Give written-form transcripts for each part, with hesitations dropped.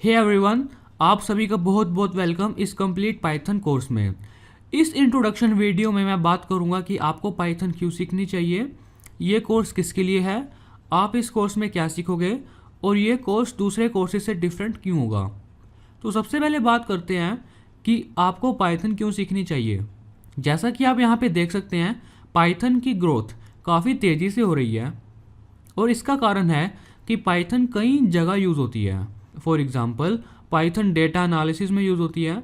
Hey everyone, आप सभी का बहुत बहुत वेलकम इस कंप्लीट पाइथन कोर्स में। इस इंट्रोडक्शन वीडियो में मैं बात करूंगा कि आपको पाइथन क्यों सीखनी चाहिए, ये कोर्स किसके लिए है, आप इस कोर्स में क्या सीखोगे और ये कोर्स दूसरे कोर्सेज से डिफरेंट क्यों होगा। तो सबसे पहले बात करते हैं कि आपको पाइथन क्यों सीखनी चाहिए। जैसा कि आप यहाँ पे देख सकते हैं, पाइथन की ग्रोथ काफ़ी तेज़ी से हो रही है और इसका कारण है कि पाइथन कई जगह यूज़ होती है। For example, Python data analysis में यूज़ होती है,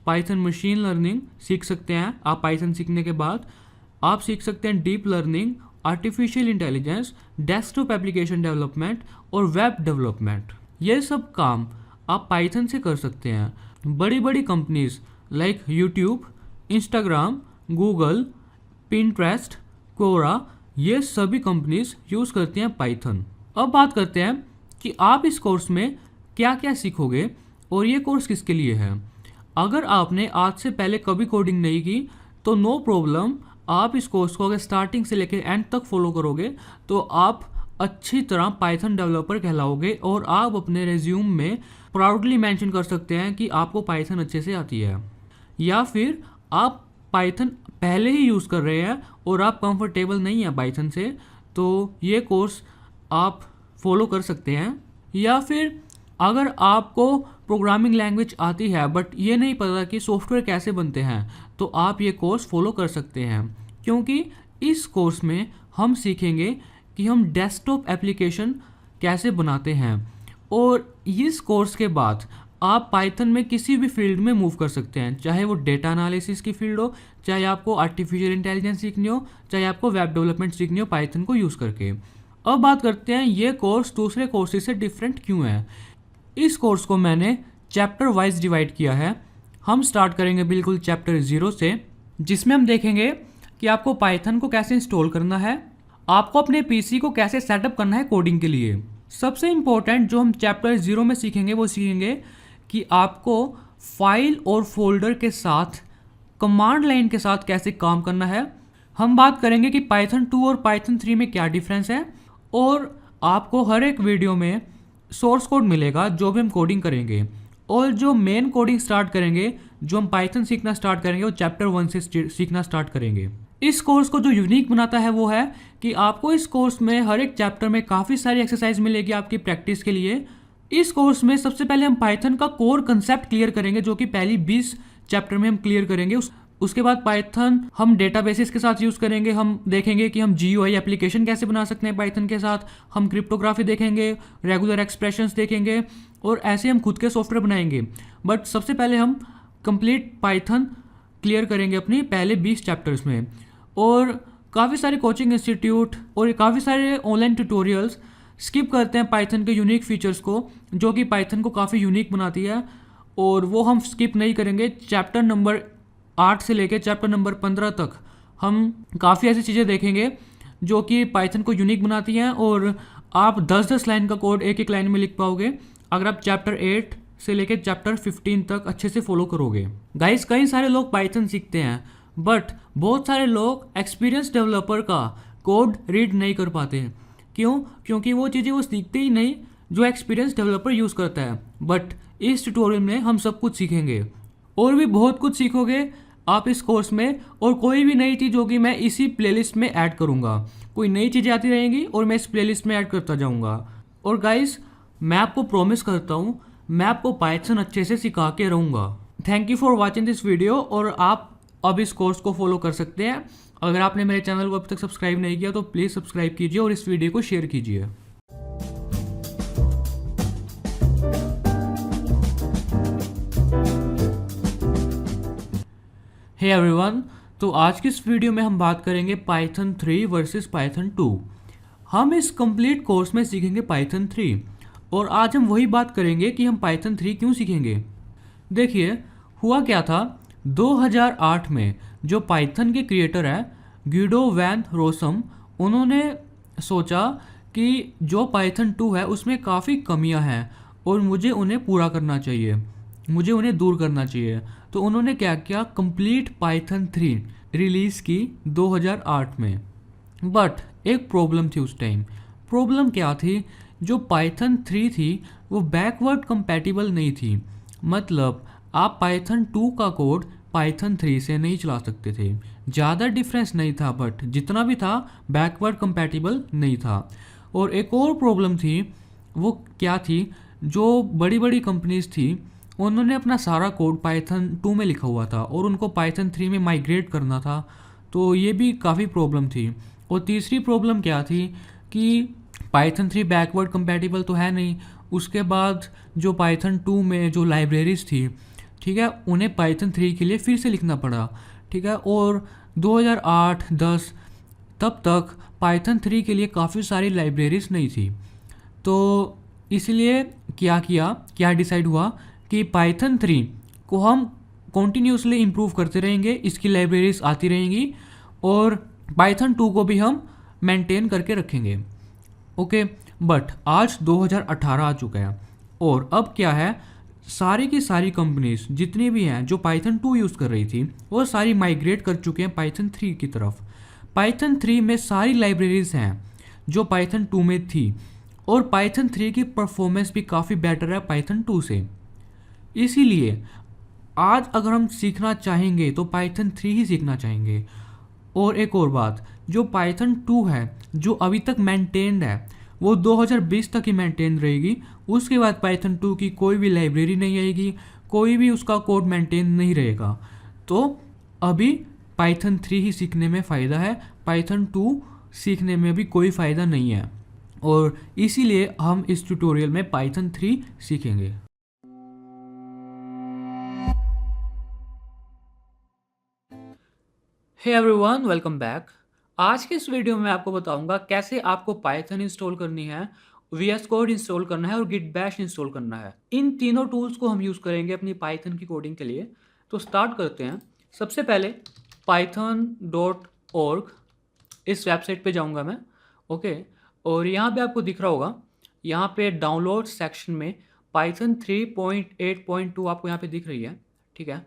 पाइथन मशीन लर्निंग सीख सकते हैं आप। पाइथन सीखने के बाद आप सीख सकते हैं deep learning, artificial intelligence, desktop application development और वेब डेवलपमेंट। ये सब काम आप पाइथन से कर सकते हैं। बड़ी बड़ी companies like YouTube, Instagram, Google, Pinterest, Quora, ये सभी कंपनीज यूज़ करती हैं पाइथन। अब बात करते हैं कि आप इस कोर्स में क्या क्या सीखोगे और ये कोर्स किसके लिए है। अगर आपने आज से पहले कभी कोडिंग नहीं की तो नो प्रॉब्लम, आप इस कोर्स को अगर स्टार्टिंग से लेकर एंड तक फॉलो करोगे तो आप अच्छी तरह पाइथन डेवलपर कहलाओगे और आप अपने रेज्यूम में प्राउडली मेंशन कर सकते हैं कि आपको पाइथन अच्छे से आती है। या फिर आप पाइथन पहले ही यूज़ कर रहे हैं और आप कंफर्टेबल नहीं हैं पाइथन से, तो ये कोर्स आप फॉलो कर सकते हैं। या फिर अगर आपको प्रोग्रामिंग लैंग्वेज आती है बट ये नहीं पता कि सॉफ्टवेयर कैसे बनते हैं, तो आप ये कोर्स फॉलो कर सकते हैं, क्योंकि इस कोर्स में हम सीखेंगे कि हम डेस्कटॉप एप्लीकेशन कैसे बनाते हैं। और इस कोर्स के बाद आप पाइथन में किसी भी फील्ड में मूव कर सकते हैं, चाहे वो डेटा एनालिसिस की फील्ड हो, चाहे आपको आर्टिफिशियल इंटेलिजेंस सीखनी हो, चाहे आपको वेब डेवलपमेंट सीखनी हो पाइथन को यूज़ करके। अब बात करते हैं ये कोर्स दूसरे कोर्सेज से डिफरेंट क्यों है। इस कोर्स को मैंने चैप्टर वाइज डिवाइड किया है। हम स्टार्ट करेंगे बिल्कुल चैप्टर 0 से, जिसमें हम देखेंगे कि आपको पाइथन को कैसे इंस्टॉल करना है, आपको अपने पीसी को कैसे सेटअप करना है कोडिंग के लिए। सबसे इम्पोर्टेंट जो हम चैप्टर 0 में सीखेंगे वो सीखेंगे कि आपको फाइल और फोल्डर के साथ कमांड लाइन के साथ कैसे काम करना है। हम बात करेंगे कि पाइथन 2 और पाइथन 3 में क्या डिफरेंस है, और आपको हर एक वीडियो में सोर्स कोड मिलेगा जो भी हम कोडिंग करेंगे। और जो मेन कोडिंग स्टार्ट करेंगे, जो हम पाइथन सीखना स्टार्ट करेंगे, वो चैप्टर 1 से सीखना स्टार्ट करेंगे। इस कोर्स को जो यूनिक बनाता है वो है कि आपको इस कोर्स में हर एक चैप्टर में काफ़ी सारी एक्सरसाइज मिलेगी आपकी प्रैक्टिस के लिए। इस कोर्स में सबसे पहले हम पाइथन का कोर कंसेप्ट क्लियर करेंगे, जो कि पहली 20 चैप्टर में हम क्लियर करेंगे। उसके बाद पाइथन हम डेटाबेसेस के साथ यूज़ करेंगे। हम देखेंगे कि हम GUI एप्लीकेशन कैसे बना सकते हैं पाइथन के साथ। हम क्रिप्टोग्राफी देखेंगे, रेगुलर एक्सप्रेशंस देखेंगे और ऐसे हम खुद के सॉफ्टवेयर बनाएंगे। बट सबसे पहले हम कंप्लीट पाइथन क्लियर करेंगे अपनी पहले 20 चैप्टर्स में। और काफ़ी सारे कोचिंग इंस्टीट्यूट और काफ़ी सारे ऑनलाइन ट्यूटोरियल्स स्किप करते हैं पाइथन के यूनिक फीचर्स को, जो कि पाइथन को काफ़ी यूनिक बनाती है, और वो हम स्किप नहीं करेंगे। चैप्टर नंबर 8 से लेकर चैप्टर नंबर 15 तक हम काफ़ी ऐसी चीज़ें देखेंगे जो कि पाइथन को यूनिक बनाती हैं, और आप 10-10 लाइन का कोड एक एक लाइन में लिख पाओगे अगर आप चैप्टर 8 से लेकर चैप्टर 15 तक अच्छे से फॉलो करोगे। गाइस, कई सारे लोग पाइथन सीखते हैं बट बहुत सारे लोग एक्सपीरियंस डेवलपर का कोड रीड नहीं कर पाते। क्यों? क्योंकि वो चीज़ें वो सीखते ही नहीं जो एक्सपीरियंस डेवलपर यूज़ करता है। बट इस ट्यूटोरियल में हम सब कुछ सीखेंगे और भी बहुत कुछ सीखोगे आप इस कोर्स में, और कोई भी नई चीज़ होगी मैं इसी प्लेलिस्ट में ऐड करूँगा। कोई नई चीज़ें आती रहेंगी और मैं इस प्लेलिस्ट में ऐड करता जाऊँगा। और गाइस, मैं आपको प्रॉमिस करता हूँ मैं आपको पाइथन अच्छे से सिखा के रहूँगा। Thank you for watching this video, और आप अब इस कोर्स को फॉलो कर सकते हैं। अगर आपने मेरे चैनल को अब तक सब्सक्राइब नहीं किया तो प्लीज़ सब्सक्राइब कीजिए और इस वीडियो को शेयर कीजिए। हे एवरीवन, तो आज की इस वीडियो में हम बात करेंगे पाइथन 3 वर्सेस पाइथन 2। हम इस कंप्लीट कोर्स में सीखेंगे पाइथन 3, और आज हम वही बात करेंगे कि हम पाइथन 3 क्यों सीखेंगे। देखिए, हुआ क्या था 2008 में जो पाइथन के क्रिएटर है गुइडो वैन रोसम, उन्होंने सोचा कि जो पाइथन 2 है उसमें काफ़ी कमियां हैं और मुझे उन्हें पूरा करना चाहिए, मुझे उन्हें दूर करना चाहिए। तो उन्होंने क्या किया, कंप्लीट पाइथन 3 रिलीज़ की 2008 में। बट एक प्रॉब्लम थी उस टाइम। प्रॉब्लम क्या थी जो पाइथन 3 थी वो बैकवर्ड कंपैटिबल नहीं थी। मतलब आप पाइथन 2 का कोड पाइथन 3 से नहीं चला सकते थे। ज़्यादा डिफरेंस नहीं था, बट जितना भी था बैकवर्ड कंपैटिबल नहीं था। और एक और प्रॉब्लम थी, वो क्या थी, जो बड़ी बड़ी कंपनीज थी उन्होंने अपना सारा कोड पाइथन 2 में लिखा हुआ था और उनको पाइथन 3 में माइग्रेट करना था, तो ये भी काफ़ी प्रॉब्लम थी। और तीसरी प्रॉब्लम क्या थी कि पाइथन 3 बैकवर्ड कंपैटिबल तो है नहीं, उसके बाद जो पाइथन 2 में जो लाइब्रेरीज थी, ठीक है, उन्हें पाइथन 3 के लिए फिर से लिखना पड़ा, ठीक है। और 2008-10 तब तक पाइथन 3 के लिए काफ़ी सारी लाइब्रेरीज नहीं थी, तो इसलिए क्या डिसाइड हुआ कि पाइथन 3 को हम कॉन्टीन्यूसली इम्प्रूव करते रहेंगे, इसकी लाइब्रेरीज आती रहेंगी और पाइथन 2 को भी हम मेंटेन करके रखेंगे। ओके, बट आज 2018 आ चुका है और अब क्या है, सारी की सारी कंपनीज जितनी भी हैं जो पाइथन 2 यूज़ कर रही थी वो सारी माइग्रेट कर चुके हैं पाइथन 3 की तरफ। पाइथन 3 में सारी लाइब्रेरीज हैं जो पाइथन 2 में थी और पाइथन 3 की परफॉर्मेंस भी काफ़ी बेटर है पाइथन 2 से। इसीलिए आज अगर हम सीखना चाहेंगे तो पाइथन 3 ही सीखना चाहेंगे। और एक और बात, जो पाइथन 2 है जो अभी तक मेंटेन्ड है वो 2020 तक ही मेंटेन रहेगी। उसके बाद पाइथन 2 की कोई भी लाइब्रेरी नहीं आएगी, कोई भी उसका कोड मेंटेन नहीं रहेगा। तो अभी पाइथन 3 ही सीखने में फ़ायदा है, पाइथन 2 सीखने में भी कोई फ़ायदा नहीं है। और इसीलिए हम इस ट्यूटोरियल में पाइथन 3 सीखेंगे। Hey everyone, welcome back. आज के इस वीडियो में आपको बताऊंगा कैसे आपको पाइथन इंस्टॉल करनी है, वीएस कोड इंस्टॉल करना है और गिट बैश इंस्टॉल करना है। इन तीनों टूल्स को हम यूज़ करेंगे अपनी पाइथन की कोडिंग के लिए। तो स्टार्ट करते हैं। सबसे पहले python.org इस वेबसाइट पे जाऊंगा मैं। ओके, और यहाँ पे आपको दिख रहा होगा, यहाँ पे डाउनलोड सेक्शन में पाइथन 3.8.2 आपको यहाँ पे दिख रही है, ठीक है।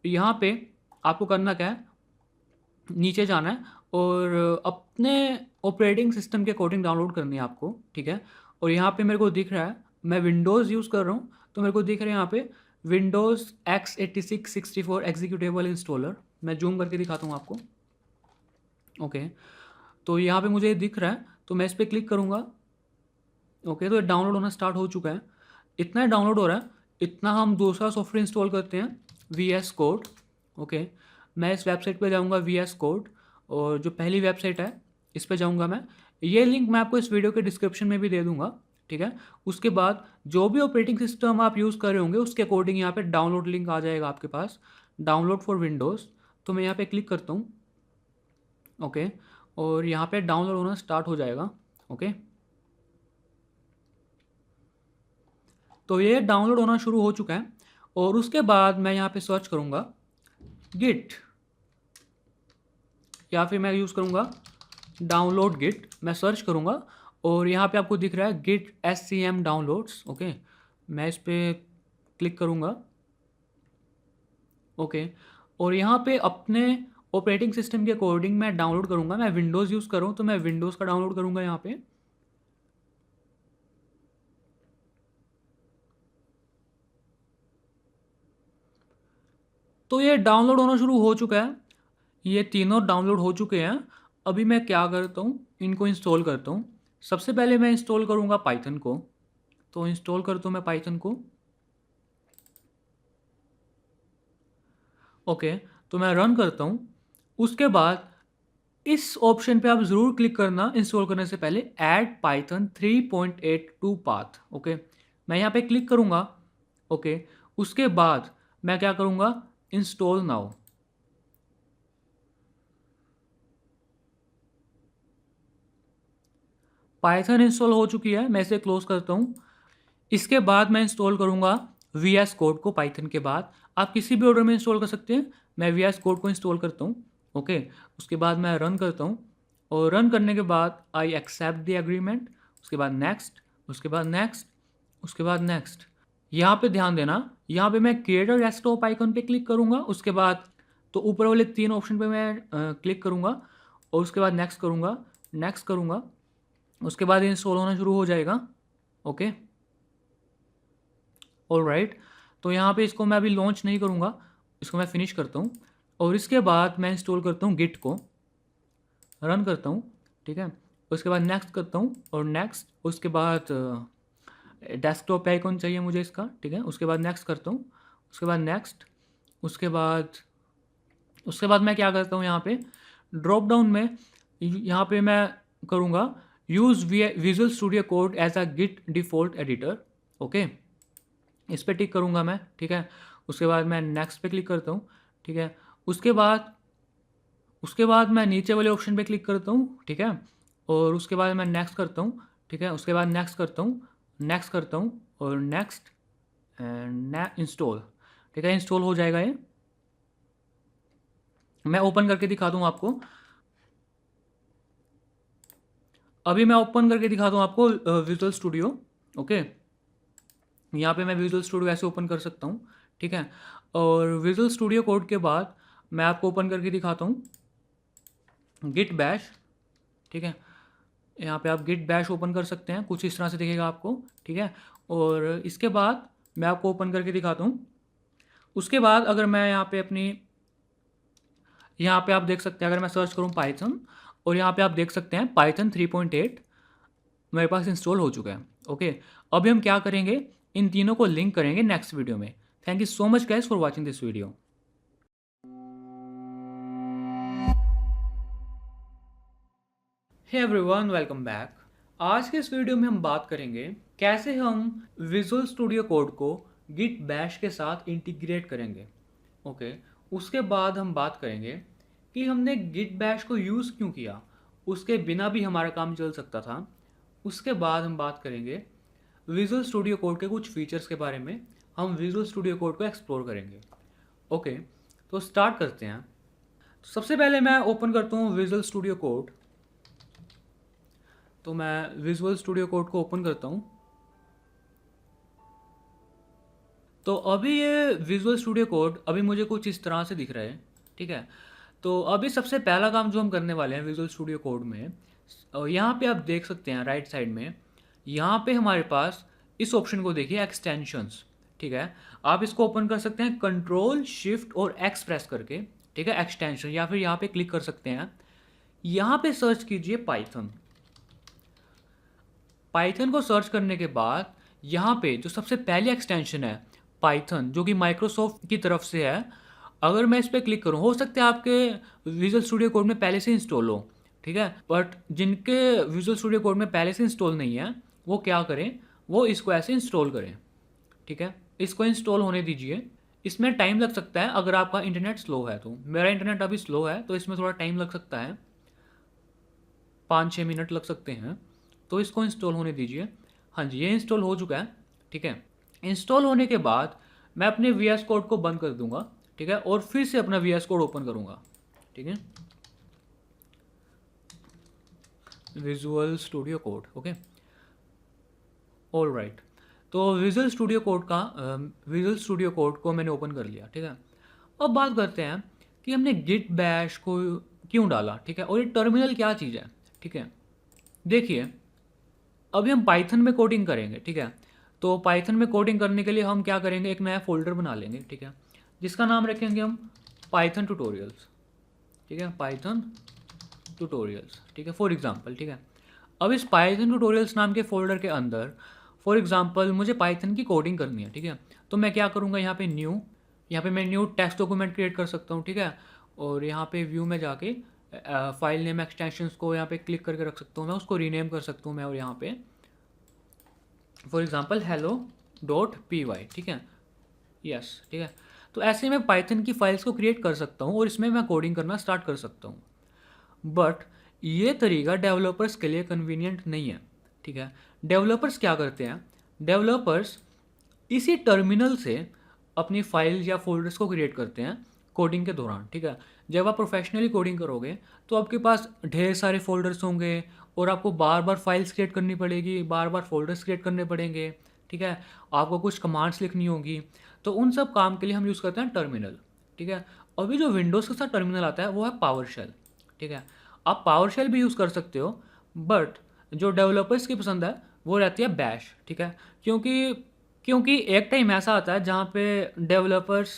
यहाँ पे आपको करना क्या है, नीचे जाना है और अपने ऑपरेटिंग सिस्टम के अकॉर्डिंग डाउनलोड करनी है आपको, ठीक है। और यहाँ पे मेरे को दिख रहा है, मैं विंडोज़ यूज़ कर रहा हूँ तो मेरे को दिख रहा है यहाँ पे विंडोज़ x86-64 एग्जीक्यूटेबल इंस्टॉलर। मैं जूम करके दिखाता हूँ आपको। ओके, तो यहाँ पे मुझे दिख रहा है, तो मैं इस पर क्लिक करूँगा। ओके, तो ये डाउनलोड होना स्टार्ट हो चुका है। इतना डाउनलोड हो रहा है, इतना हम दूसरा सॉफ्टवेयर इंस्टॉल करते हैं, वीएस कोड। ओके, मैं इस वेबसाइट पे जाऊंगा वीएस कोड, और जो पहली वेबसाइट है इस पे जाऊंगा मैं। ये लिंक मैं आपको इस वीडियो के डिस्क्रिप्शन में भी दे दूंगा, ठीक है। उसके बाद जो भी ऑपरेटिंग सिस्टम आप यूज़ कर रहे होंगे उसके अकॉर्डिंग यहाँ पे डाउनलोड लिंक आ जाएगा आपके पास, डाउनलोड फॉर विंडोज़। तो मैं यहाँ पे क्लिक करता हूँ। ओके, और यहाँ पे डाउनलोड होना स्टार्ट हो जाएगा। ओके, तो ये डाउनलोड होना शुरू हो चुका है और उसके बाद मैं यहाँ पे सर्च करूँगा गिट, या फिर मैं यूज़ करूँगा डाउनलोड गिट। मैं सर्च करूँगा और यहाँ पे आपको दिख रहा है गिट SCM डाउनलोड्स। ओके, मैं इस पर क्लिक करूँगा। ओके, और यहाँ पे अपने ऑपरेटिंग सिस्टम के अकॉर्डिंग मैं डाउनलोड करूँगा। मैं विंडोज़ यूज़ करूँ तो मैं विंडोज़ का डाउनलोड करूँगा यहाँ पे। तो ये डाउनलोड होना शुरू हो चुका है, ये तीनों डाउनलोड हो चुके हैं। अभी मैं क्या करता हूँ, इनको इंस्टॉल करता हूँ। सबसे पहले मैं इंस्टॉल करूँगा पाइथन को, तो इंस्टॉल करता हूँ मैं पाइथन को। ओके, तो मैं रन करता हूँ। उसके बाद इस ऑप्शन पे आप ज़रूर क्लिक करना इंस्टॉल करने से पहले, ऐड पाइथन 3.82 पाथ। ओके, मैं यहाँ पे क्लिक करूँगा। ओके, उसके बाद मैं क्या करूँगा, इंस्टॉल नाउ। पाइथन इंस्टॉल हो चुकी है, मैं इसे क्लोज करता हूँ। इसके बाद मैं इंस्टॉल करूँगा वीएस कोड को। पाइथन के बाद आप किसी भी ऑर्डर में इंस्टॉल कर सकते हैं, मैं वीएस कोड को इंस्टॉल करता हूँ। ओके, उसके बाद मैं रन करता हूँ और रन करने के बाद आई एक्सेप्ट द एग्रीमेंट, उसके बाद नेक्स्ट, उसके बाद नेक्स्ट, उसके बाद नेक्स्ट। यहाँ पे ध्यान देना, यहाँ पे मैं क्रिएट अ डेस्कटॉप आइकन पे क्लिक करूँगा। उसके बाद तो ऊपर वाले 3 ऑप्शन पे मैं क्लिक करूँगा और उसके बाद नेक्स्ट करूँगा, नेक्स्ट करूँगा। उसके बाद इंस्टॉल होना शुरू हो जाएगा। Okay, alright. तो यहाँ पे इसको मैं अभी लॉन्च नहीं करूँगा, इसको मैं फिनिश करता हूँ और इसके बाद मैं इंस्टॉल करता हूँ गिट को, रन करता हूँ, ठीक है। उसके बाद नेक्स्ट करता हूँ और नेक्स्ट, उसके बाद डेस्कटॉप पे आइकॉन चाहिए मुझे इसका, ठीक है। उसके बाद नेक्स्ट करता हूँ, उसके बाद नेक्स्ट, उसके बाद मैं क्या करता हूँ यहाँ पे ड्रॉप डाउन में, यहाँ पे मैं करूँगा use Visual Studio Code as a Git default editor, okay. इस पर टिक करूँगा मैं, ठीक है। उसके बाद मैं नेक्स्ट पे क्लिक करता हूँ, ठीक है। उसके बाद मैं नीचे वाले ऑप्शन पे क्लिक करता हूँ, ठीक है। और उसके बाद मैं नेक्स्ट करता हूँ, ठीक है। उसके बाद नेक्स्ट करता हूँ, नेक्स्ट करता हूँ और नेक्स्ट एंड इंस्टॉल, ठीक है। इंस्टॉल हो जाएगा ये, मैं ओपन करके दिखा दूँ आपको। अभी मैं ओपन करके दिखाता हूँ आपको विजुअल स्टूडियो, ओके। यहाँ पे मैं विजुअल स्टूडियो ऐसे ओपन कर सकता हूँ, ठीक है। और विजुअल स्टूडियो कोड के बाद मैं आपको ओपन करके दिखाता हूँ गिट बैश, ठीक है। यहाँ पे आप गिट बैश ओपन कर सकते हैं, कुछ इस तरह से दिखेगा आपको, ठीक है। और इसके बाद मैं आपको ओपन करके दिखाता हूँ। उसके बाद अगर मैं यहाँ पे यहाँ पे आप देख सकते हैं, अगर मैं सर्च करूँ पाइथन, और यहाँ पे आप देख सकते हैं पाइथन 3.8 मेरे पास इंस्टॉल हो चुका है, ओके। अभी हम क्या करेंगे, इन तीनों को लिंक करेंगे नेक्स्ट वीडियो में। Thank you so much guys for watching this video. Hey everyone, welcome back. आज के इस वीडियो में हम बात करेंगे कैसे हम विजुअल स्टूडियो कोड को गिट बैश के साथ इंटीग्रेट करेंगे, ओके। उसके बाद हम बात करेंगे कि हमने गिट बैश को यूज़ क्यों किया, उसके बिना भी हमारा काम चल सकता था। उसके बाद हम बात करेंगे विजुअल स्टूडियो कोड के कुछ फीचर्स के बारे में, हम विजुअल स्टूडियो कोड को एक्सप्लोर करेंगे, ओके। तो स्टार्ट करते हैं। सबसे पहले मैं ओपन करता हूँ विजुअल स्टूडियो कोड। तो मैं विजुअल स्टूडियो कोड को ओपन करता हूँ। तो अभी ये विजुअल स्टूडियो कोड अभी मुझे कुछ इस तरह से दिख रहा है, ठीक है। तो अभी सबसे पहला काम जो हम करने वाले हैं विजुअल स्टूडियो कोड में, यहाँ पे आप देख सकते हैं राइट साइड में, यहाँ पे हमारे पास इस ऑप्शन को देखिए एक्सटेंशंस, ठीक है। आप इसको ओपन कर सकते हैं कंट्रोल शिफ्ट और एक्स प्रेस करके, ठीक है, एक्सटेंशन, या फिर यहाँ पे क्लिक कर सकते हैं। यहाँ पे सर्च कीजिए पाइथन। पाइथन को सर्च करने के बाद यहाँ पे जो सबसे पहली एक्सटेंशन है पाइथन, जो कि माइक्रोसॉफ्ट की तरफ से है, अगर मैं इस पर क्लिक करूँ, हो सकता है आपके विजुअल स्टूडियो कोड में पहले से इंस्टॉल हो, ठीक है। बट जिनके विजुअल स्टूडियो कोड में पहले से इंस्टॉल नहीं है, वो क्या करें, वो इसको ऐसे इंस्टॉल करें, ठीक है। इसको इंस्टॉल होने दीजिए। इसमें टाइम लग सकता है अगर आपका इंटरनेट स्लो है तो। मेरा इंटरनेट अभी स्लो है तो इसमें थोड़ा टाइम लग सकता है, 5-6 मिनट लग सकते हैं। तो इसको इंस्टॉल होने दीजिए। हाँ जी, ये इंस्टॉल हो चुका है, ठीक है। इंस्टॉल होने के बाद मैं अपने वी एस कोड को बंद कर दूंगा, ठीक है, और फिर से अपना वी एस कोड ओपन करूंगा, ठीक है। Visual Studio code, okay, all right. तो विजुअल स्टूडियो कोड को मैंने ओपन कर लिया, ठीक है। अब बात करते हैं कि हमने गिट बैश को क्यों डाला, ठीक है, और ये टर्मिनल क्या चीज़ है, ठीक है। देखिए, अभी हम पाइथन में कोडिंग करेंगे, ठीक है। तो पाइथन में कोडिंग करने के लिए हम क्या करेंगे, एक नया फोल्डर बना लेंगे, ठीक है, जिसका नाम रखेंगे हम पाइथन ट्यूटोरियल्स, ठीक है, पाइथन ट्यूटोरियल्स, ठीक है, फॉर एग्जांपल, ठीक है। अब इस पाइथन ट्यूटोरियल्स नाम के फोल्डर के अंदर फॉर एग्जांपल मुझे पाइथन की कोडिंग करनी है, ठीक है। तो मैं क्या करूँगा, यहाँ पे मैं न्यू टेक्स्ट डॉक्यूमेंट क्रिएट कर सकता हूँ, ठीक है। और यहाँ पे व्यू में जाके फाइल नेम एक्सटेंशंस को यहाँ पे क्लिक करके रख सकता हूँ, मैं उसको रीनेम कर सकता हूँ मैं, और यहाँ पे फॉर एग्जांपल hello.py, ठीक है, यस, ठीक है। तो ऐसे मैं पाइथन की फाइल्स को क्रिएट कर सकता हूँ और इसमें मैं कोडिंग करना स्टार्ट कर सकता हूँ। बट ये तरीका डेवलपर्स के लिए कन्वीनियंट नहीं है, ठीक है। डेवलपर्स क्या करते हैं, डेवलपर्स इसी टर्मिनल से अपनी फाइल्स या फोल्डर्स को क्रिएट करते हैं कोडिंग के दौरान, ठीक है। जब आप प्रोफेशनली कोडिंग करोगे तो आपके पास ढेर सारे फोल्डर्स होंगे और आपको बार बार फाइल्स क्रिएट करनी पड़ेगी, बार बार फोल्डर्स क्रिएट करने पड़ेंगे, ठीक है। आपको कुछ कमांड्स लिखनी होगी, तो उन सब काम के लिए हम यूज़ करते हैं टर्मिनल, ठीक है। अभी जो विंडोज़ के साथ टर्मिनल आता है वो है पावर शेल, ठीक है। आप पावर शेल भी यूज़ कर सकते हो, बट जो डेवलपर्स की पसंद है वो रहती है बैश, ठीक है। क्योंकि क्योंकि एक टाइम ऐसा आता है जहाँ पे डेवलपर्स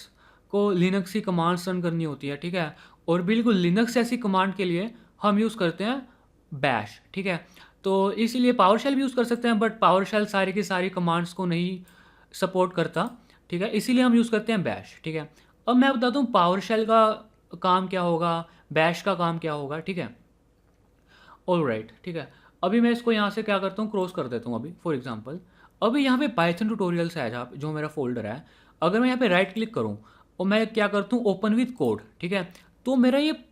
को लिनक्स की कमांड्स रन करनी होती है, ठीक है। और बिल्कुल लिनक्स जैसी कमांड के लिए हम यूज़ करते हैं बैश, ठीक है। तो इसीलिए पावर शेल भी यूज़ कर सकते हैं, बट पावर शेल सारी की सारी कमांड्स को नहीं सपोर्ट करता, ठीक है। इसीलिए हम यूज़ करते हैं बैश, ठीक है। अब मैं बताता हूँ पावर शेल का काम क्या होगा, बैश का काम क्या होगा, ठीक है। ऑलराइट, ठीक है। अभी मैं इसको यहाँ से क्या करता हूँ, क्रॉस कर देता हूँ अभी फॉर एग्जांपल। अभी यहाँ पे पाइथन ट्यूटोरियल्स है जहाँ जो मेरा फोल्डर है। अगर मैं यहाँ पे राइट क्लिक करूँ और मैं क्या करता हूँ ओपन विथ कोड, ठीक है, तो मेरा ये मेरा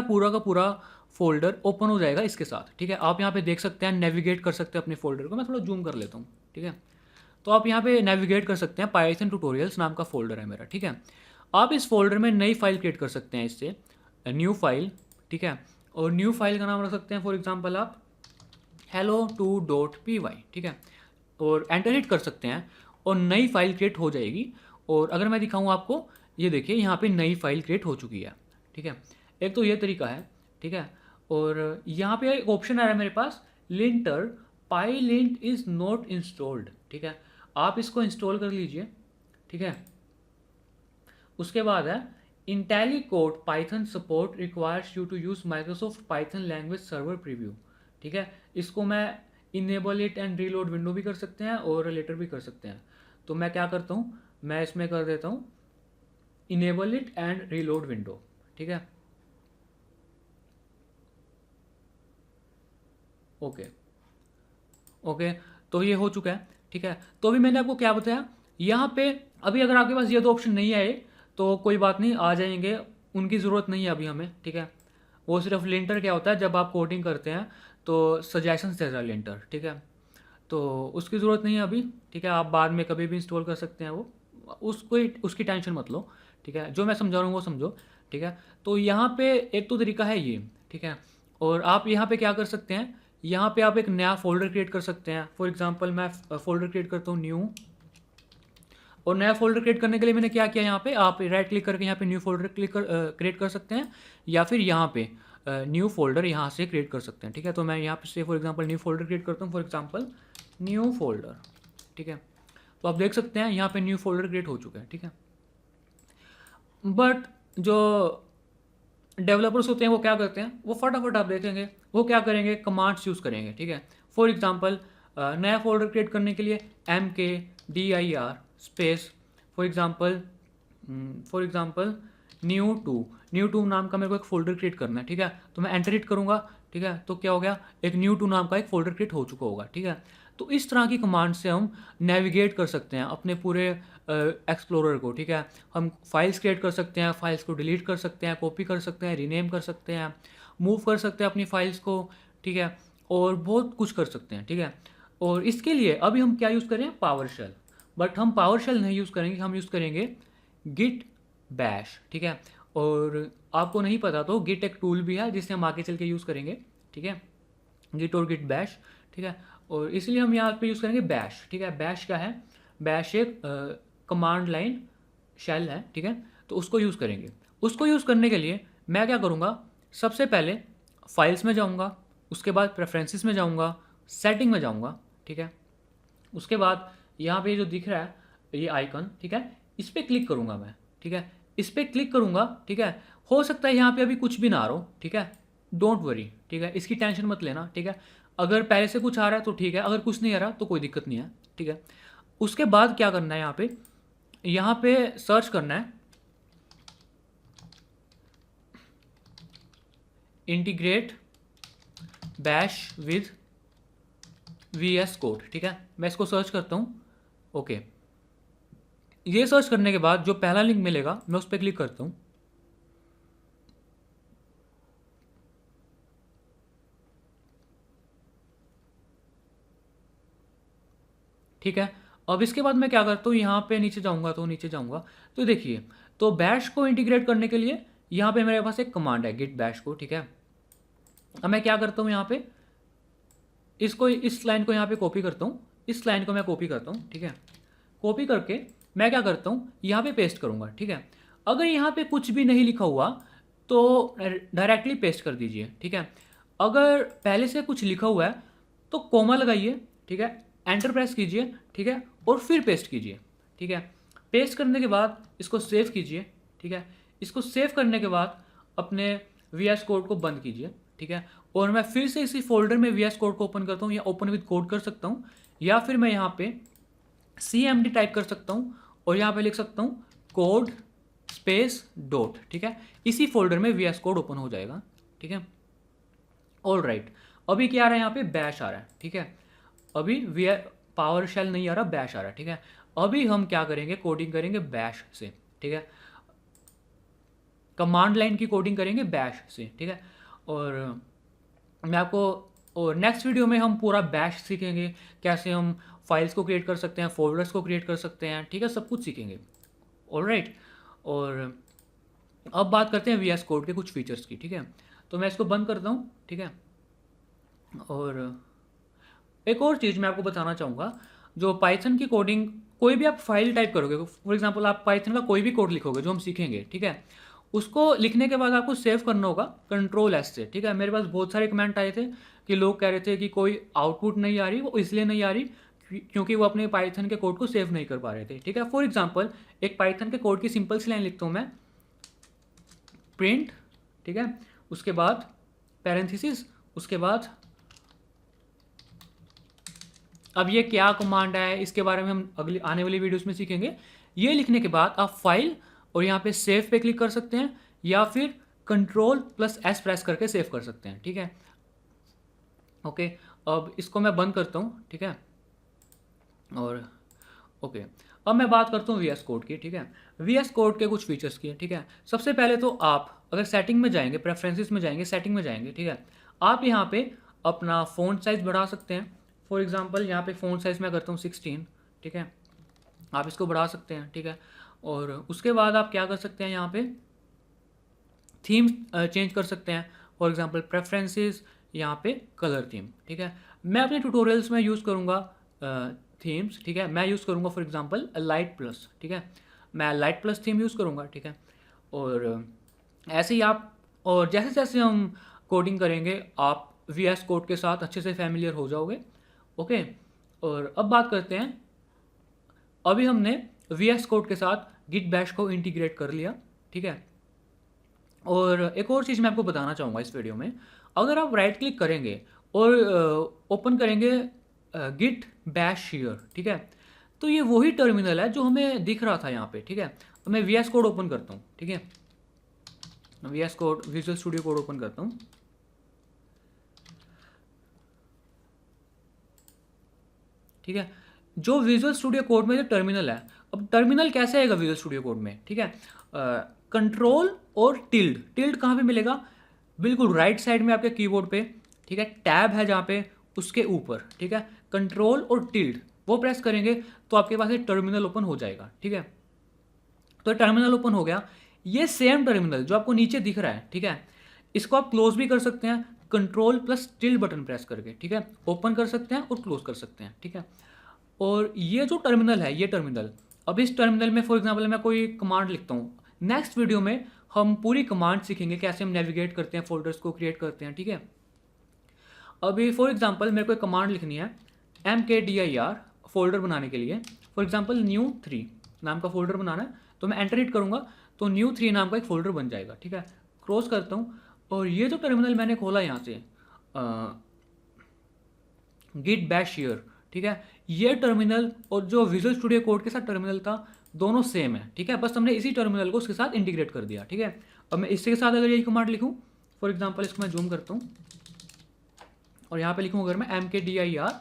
पूरा का पूरा फोल्डर ओपन हो जाएगा इसके साथ, ठीक है। आप यहाँ पे देख सकते हैं, नेविगेट कर सकते हैं अपने फोल्डर को। मैं थोड़ा जूम कर लेता हूँ, ठीक है। तो आप यहाँ पे नेविगेट कर सकते हैं, पाइथन ट्यूटोरियल्स नाम का फोल्डर है मेरा, ठीक है। आप इस फोल्डर में नई फाइल क्रिएट कर सकते हैं इससे, न्यू फाइल, ठीक है। और न्यू फाइल का नाम रख सकते हैं फॉर एग्जांपल आप hello2.py, ठीक है। और एंटर हिट कर सकते हैं और नई फाइल क्रिएट हो जाएगी। और अगर मैं दिखाऊँ आपको, ये देखिए यहाँ पे नई फाइल क्रिएट हो चुकी है, ठीक है। एक तो ये तरीका है, ठीक है। और यहाँ पे एक ऑप्शन आ रहा है मेरे पास, लिंटर पाईलिंट इज़ नॉट इंस्टॉल्ड, ठीक है। आप इसको इंस्टॉल कर लीजिए, ठीक है। उसके बाद है IntelliCode Python support requires you to use Microsoft Python language server preview, ठीक है। इसको मैं enable it and reload window भी कर सकते हैं और लेटर भी कर सकते हैं। तो मैं क्या करता हूँ, मैं इसमें कर देता हूँ enable it and reload window, ठीक है। ओके ओके, तो ये हो चुका है, ठीक है। तो अभी मैंने आपको क्या बताया यहाँ पे, अभी अगर आपके पास ये दो ऑप्शन नहीं आए तो कोई बात नहीं, आ जाएंगे, उनकी ज़रूरत नहीं है अभी हमें, ठीक है। वो सिर्फ लिंटर क्या होता है, जब आप कोडिंग करते हैं तो सजेशंस देता है लिंटर, ठीक है। तो उसकी ज़रूरत नहीं है अभी, ठीक है। आप बाद में कभी भी इंस्टॉल कर सकते हैं वो, उसको उसकी टेंशन मत लो, ठीक है। जो मैं समझा रहा हूँ वो समझो, ठीक है। तो यहाँ पे एक तो तरीका है ये, ठीक है। और आप यहाँ पे क्या कर सकते हैं, यहाँ पे आप एक नया फोल्डर क्रिएट कर सकते हैं। फॉर एग्जांपल मैं फोल्डर क्रिएट करता हूँ न्यू, और नया फोल्डर क्रिएट करने के लिए मैंने क्या किया, यहाँ पे आप राइट क्लिक करके यहाँ पे न्यू फोल्डर क्रिएट कर सकते हैं, या फिर यहाँ पे न्यू फोल्डर यहाँ से क्रिएट कर सकते हैं, ठीक है। तो मैं यहाँ पे से for example new folder create करता हूँ, फॉर एग्जांपल न्यू फोल्डर, ठीक है। तो आप देख सकते हैं यहाँ पे न्यू फोल्डर क्रिएट हो चुका है, ठीक है। बट जो डेवलपर्स होते हैं वो क्या करते हैं, वो फटाफट आप देखेंगे वो क्या करेंगे, कमांड्स यूज़ करेंगे, ठीक है। फॉर एग्जांपल नया फोल्डर क्रिएट करने के लिए MKDIR space for example new two नाम का मेरे को एक फोल्डर क्रिएट करना है, ठीक है। तो मैं एंटर हिट करूँगा, ठीक है। तो क्या हो गया, एक न्यू2 नाम का एक फोल्डर क्रिएट हो चुका होगा, ठीक है। तो इस तरह की कमांड से हम नेविगेट कर सकते हैं अपने पूरे एक्सप्लोरर को, ठीक है। हम फाइल्स क्रिएट कर सकते हैं, फाइल्स को डिलीट कर सकते हैं, कॉपी कर सकते हैं, रीनेम कर सकते हैं, मूव कर सकते हैं अपनी फाइल्स को, ठीक है। और बहुत कुछ कर सकते हैं, ठीक है। और इसके लिए अभी हम क्या यूज़ करें, पावर शेल। बट हम पावर शेल नहीं यूज़ करेंगे, हम यूज़ करेंगे गिट बैश, ठीक है। और आपको नहीं पता तो गिट एक टूल भी है जिससे हम आगे चल के यूज़ करेंगे, ठीक है, गिट और गिट बैश, ठीक है। और इसलिए हम यहाँ पे यूज़ करेंगे बैश, ठीक है। बैश क्या है, बैश एक कमांड लाइन शेल है, ठीक है। तो उसको यूज़ करेंगे। उसको यूज़ करने के लिए मैं क्या करूँगा, सबसे पहले फाइल्स में जाऊँगा, उसके बाद प्रेफरेंसेस में जाऊँगा, सेटिंग में जाऊँगा, ठीक है। उसके बाद यहाँ पे जो दिख रहा है ये आइकन, ठीक है, इस पर क्लिक करूँगा मैं, ठीक है। इस पर क्लिक करूँगा, ठीक है। हो सकता है यहाँ पे अभी कुछ भी ना आ रहा हो, ठीक है, डोंट वरी, ठीक है, इसकी टेंशन मत लेना, ठीक है। अगर पहले से कुछ आ रहा है तो ठीक है, अगर कुछ नहीं आ रहा तो कोई दिक्कत नहीं है, ठीक है। उसके बाद क्या करना है, यहाँ पे सर्च करना है integrate bash with VS code, ठीक है। मैं इसको सर्च करता हूँ, ओके। ये सर्च करने के बाद जो पहला लिंक मिलेगा मैं उस पर क्लिक करता हूँ, ठीक है। अब इसके बाद मैं क्या करता हूँ, यहाँ पे नीचे जाऊँगा तो देखिए, तो बैश को इंटीग्रेट करने के लिए यहाँ पे मेरे पास एक कमांड है गिट बैश को, ठीक है। अब मैं क्या करता हूँ, यहाँ पे इसको, इस लाइन को यहाँ पे कॉपी करता हूँ, इस लाइन को मैं कॉपी करता हूँ, ठीक है। कॉपी करके मैं क्या करता हूँ, यहाँ पे पेस्ट करूँगा, ठीक है। अगर यहाँ पे कुछ भी नहीं लिखा हुआ तो डायरेक्टली पेस्ट कर दीजिए, ठीक है। अगर पहले से कुछ लिखा हुआ है तो कोमा लगाइए, ठीक है, एंटर प्रेस कीजिए, ठीक है, और फिर पेस्ट कीजिए, ठीक है। पेस्ट करने के बाद इसको सेव कीजिए, ठीक है। इसको सेव करने के बाद अपने वी एस कोड को बंद कीजिए, ठीक है। और मैं फिर से इसी फोल्डर में वी एस कोड को ओपन करता हूँ, या ओपन विद कोड कर सकता हूँ, या फिर मैं यहाँ पे CMD टाइप कर सकता हूँ और यहाँ पे लिख सकता हूँ कोड स्पेस डॉट, ठीक है। इसी फोल्डर में वी एस कोड ओपन हो जाएगा, ठीक है। ऑल राइट, अभी क्या आ रहा है, यहाँ पे बैश आ रहा है, ठीक है। अभी वी पावर शेल नहीं आ रहा, बैश आ रहा है, ठीक है। अभी हम क्या करेंगे, कोडिंग करेंगे बैश से, ठीक है। कमांड लाइन की कोडिंग करेंगे बैश से, ठीक है। और मैं आपको, और नेक्स्ट वीडियो में हम पूरा बैश सीखेंगे, कैसे हम फाइल्स को क्रिएट कर सकते हैं, फोल्डर्स को क्रिएट कर सकते हैं, ठीक है, सब कुछ सीखेंगे। ऑलराइट, और अब बात करते हैं वी एस कोड के कुछ फीचर्स की, ठीक है। तो मैं इसको बंद करता हूँ, ठीक है। और एक और चीज़ मैं आपको बताना चाहूँगा, जो पाइथन की कोडिंग, कोई भी आप फाइल टाइप करोगे, फॉर एग्जांपल आप पाइथन का कोई भी कोड लिखोगे जो हम सीखेंगे, ठीक है, उसको लिखने के बाद आपको सेव करना होगा Ctrl+S से, ठीक है। मेरे पास बहुत सारे कमेंट आए थे कि लोग कह रहे थे कि कोई आउटपुट नहीं आ रही, वो इसलिए नहीं आ रही क्योंकि वो अपने पाइथन के कोड को सेव नहीं कर पा रहे थे, ठीक है। फॉर एग्जाम्पल एक पाइथन के कोड की सिंपल सी लाइन लिखता हूँ मैं, प्रिंट, ठीक है, उसके बाद पैरेंथेसिस, उसके बाद, अब ये क्या कमांड है इसके बारे में हम अगली आने वाली वीडियोस में सीखेंगे। ये लिखने के बाद आप फाइल और यहाँ पे सेव पे क्लिक कर सकते हैं, या फिर Ctrl+S प्रेस करके सेव कर सकते हैं, ठीक है। ओके, अब इसको मैं बंद करता हूँ, ठीक है। और ओके, अब मैं बात करता हूँ वी एस कोड की, ठीक है। वी एस कोड के कुछ फीचर्स की, ठीक है। सबसे पहले तो आप अगर सेटिंग में जाएंगे, प्रेफरेंसेस में जाएंगे, सेटिंग में जाएंगे, ठीक है, आप यहाँ पे अपना फ़ॉन्ट साइज़ बढ़ा सकते हैं। फॉर एग्जांपल यहाँ पे फ़ॉन्ट साइज़ मैं करता हूँ 16, ठीक है, आप इसको बढ़ा सकते हैं, ठीक है। और उसके बाद आप क्या कर सकते हैं, यहाँ पे थीम चेंज कर सकते हैं। फॉर एग्जांपल प्रेफरेंसेस, यहाँ पे कलर थीम, ठीक है। मैं अपने ट्यूटोरियल्स में यूज़ करूँगा थीम्स, ठीक है। मैं यूज़ करूँगा फॉर एग्जांपल लाइट प्लस, ठीक है, मैं लाइट प्लस थीम यूज़ करूँगा, ठीक है। और ऐसे ही आप, और जैसे जैसे हम कोडिंग करेंगे आप वी एस कोड के साथ अच्छे से फैमिलियर हो जाओगे, ओके। और अब बात करते हैं, अभी हमने वी एस कोड के साथ गिट बैश को इंटीग्रेट कर लिया, ठीक है। और एक और चीज़ मैं आपको बताना चाहूँगा इस वीडियो में, अगर आप राइट क्लिक करेंगे और ओपन करेंगे गिट बैश शेयर, ठीक है, तो ये वही टर्मिनल है जो हमें दिख रहा था यहाँ पे, ठीक है। तो मैं वी एस कोड ओपन करता हूँ, ठीक है, V S code, visual Studio code open करता हूँ, ठीक है। जो विजुअल स्टूडियो कोड में जो टर्मिनल है, अब टर्मिनल कैसे आएगा विजुअल स्टूडियो कोड में, ठीक है। कंट्रोल और टिल्ड, टिल्ड कहाँ पे मिलेगा, बिल्कुल राइट साइड में आपके कीबोर्ड पे, ठीक है, टैब है जहाँ पे, उसके ऊपर, ठीक है। कंट्रोल और टिल्ड वो प्रेस करेंगे तो आपके पास एक टर्मिनल ओपन हो जाएगा, ठीक है। तो टर्मिनल ओपन हो गया, ये सेम टर्मिनल जो आपको नीचे दिख रहा है, ठीक है, इसको आप क्लोज भी कर सकते हैं Ctrl+Tilde बटन प्रेस करके, ठीक है, ओपन कर सकते हैं और क्लोज कर सकते हैं, ठीक है। और ये जो टर्मिनल है, ये टर्मिनल, अब इस टर्मिनल में फॉर एग्जांपल मैं कोई कमांड लिखता हूँ, नेक्स्ट वीडियो में हम पूरी कमांड सीखेंगे कैसे हम नेविगेट करते हैं, फोल्डर्स को क्रिएट करते हैं, ठीक है। अभी फॉर एग्जांपल मेरे को एक कमांड लिखनी है mkdir फोल्डर बनाने के लिए, फॉर एग्जांपल new3 नाम का फोल्डर बनाना है, तो मैं एंटर हिट करूँगा तो new3 नाम का एक फोल्डर बन जाएगा, ठीक है। क्रॉस करता हूँ, और ये जो टर्मिनल मैंने खोला यहाँ से गिट बैश शेयर, ठीक है, ये टर्मिनल और जो विजुअल स्टूडियो कोड के साथ टर्मिनल था दोनों सेम है, ठीक है, बस हमने इसी टर्मिनल को उसके साथ इंटीग्रेट कर दिया, ठीक है। अब मैं इसके साथ अगर यही कमांड लिखूँ, फॉर एग्जांपल इसको मैं जूम करता हूँ और यहाँ पे लिखूँ अगर मैं mkdir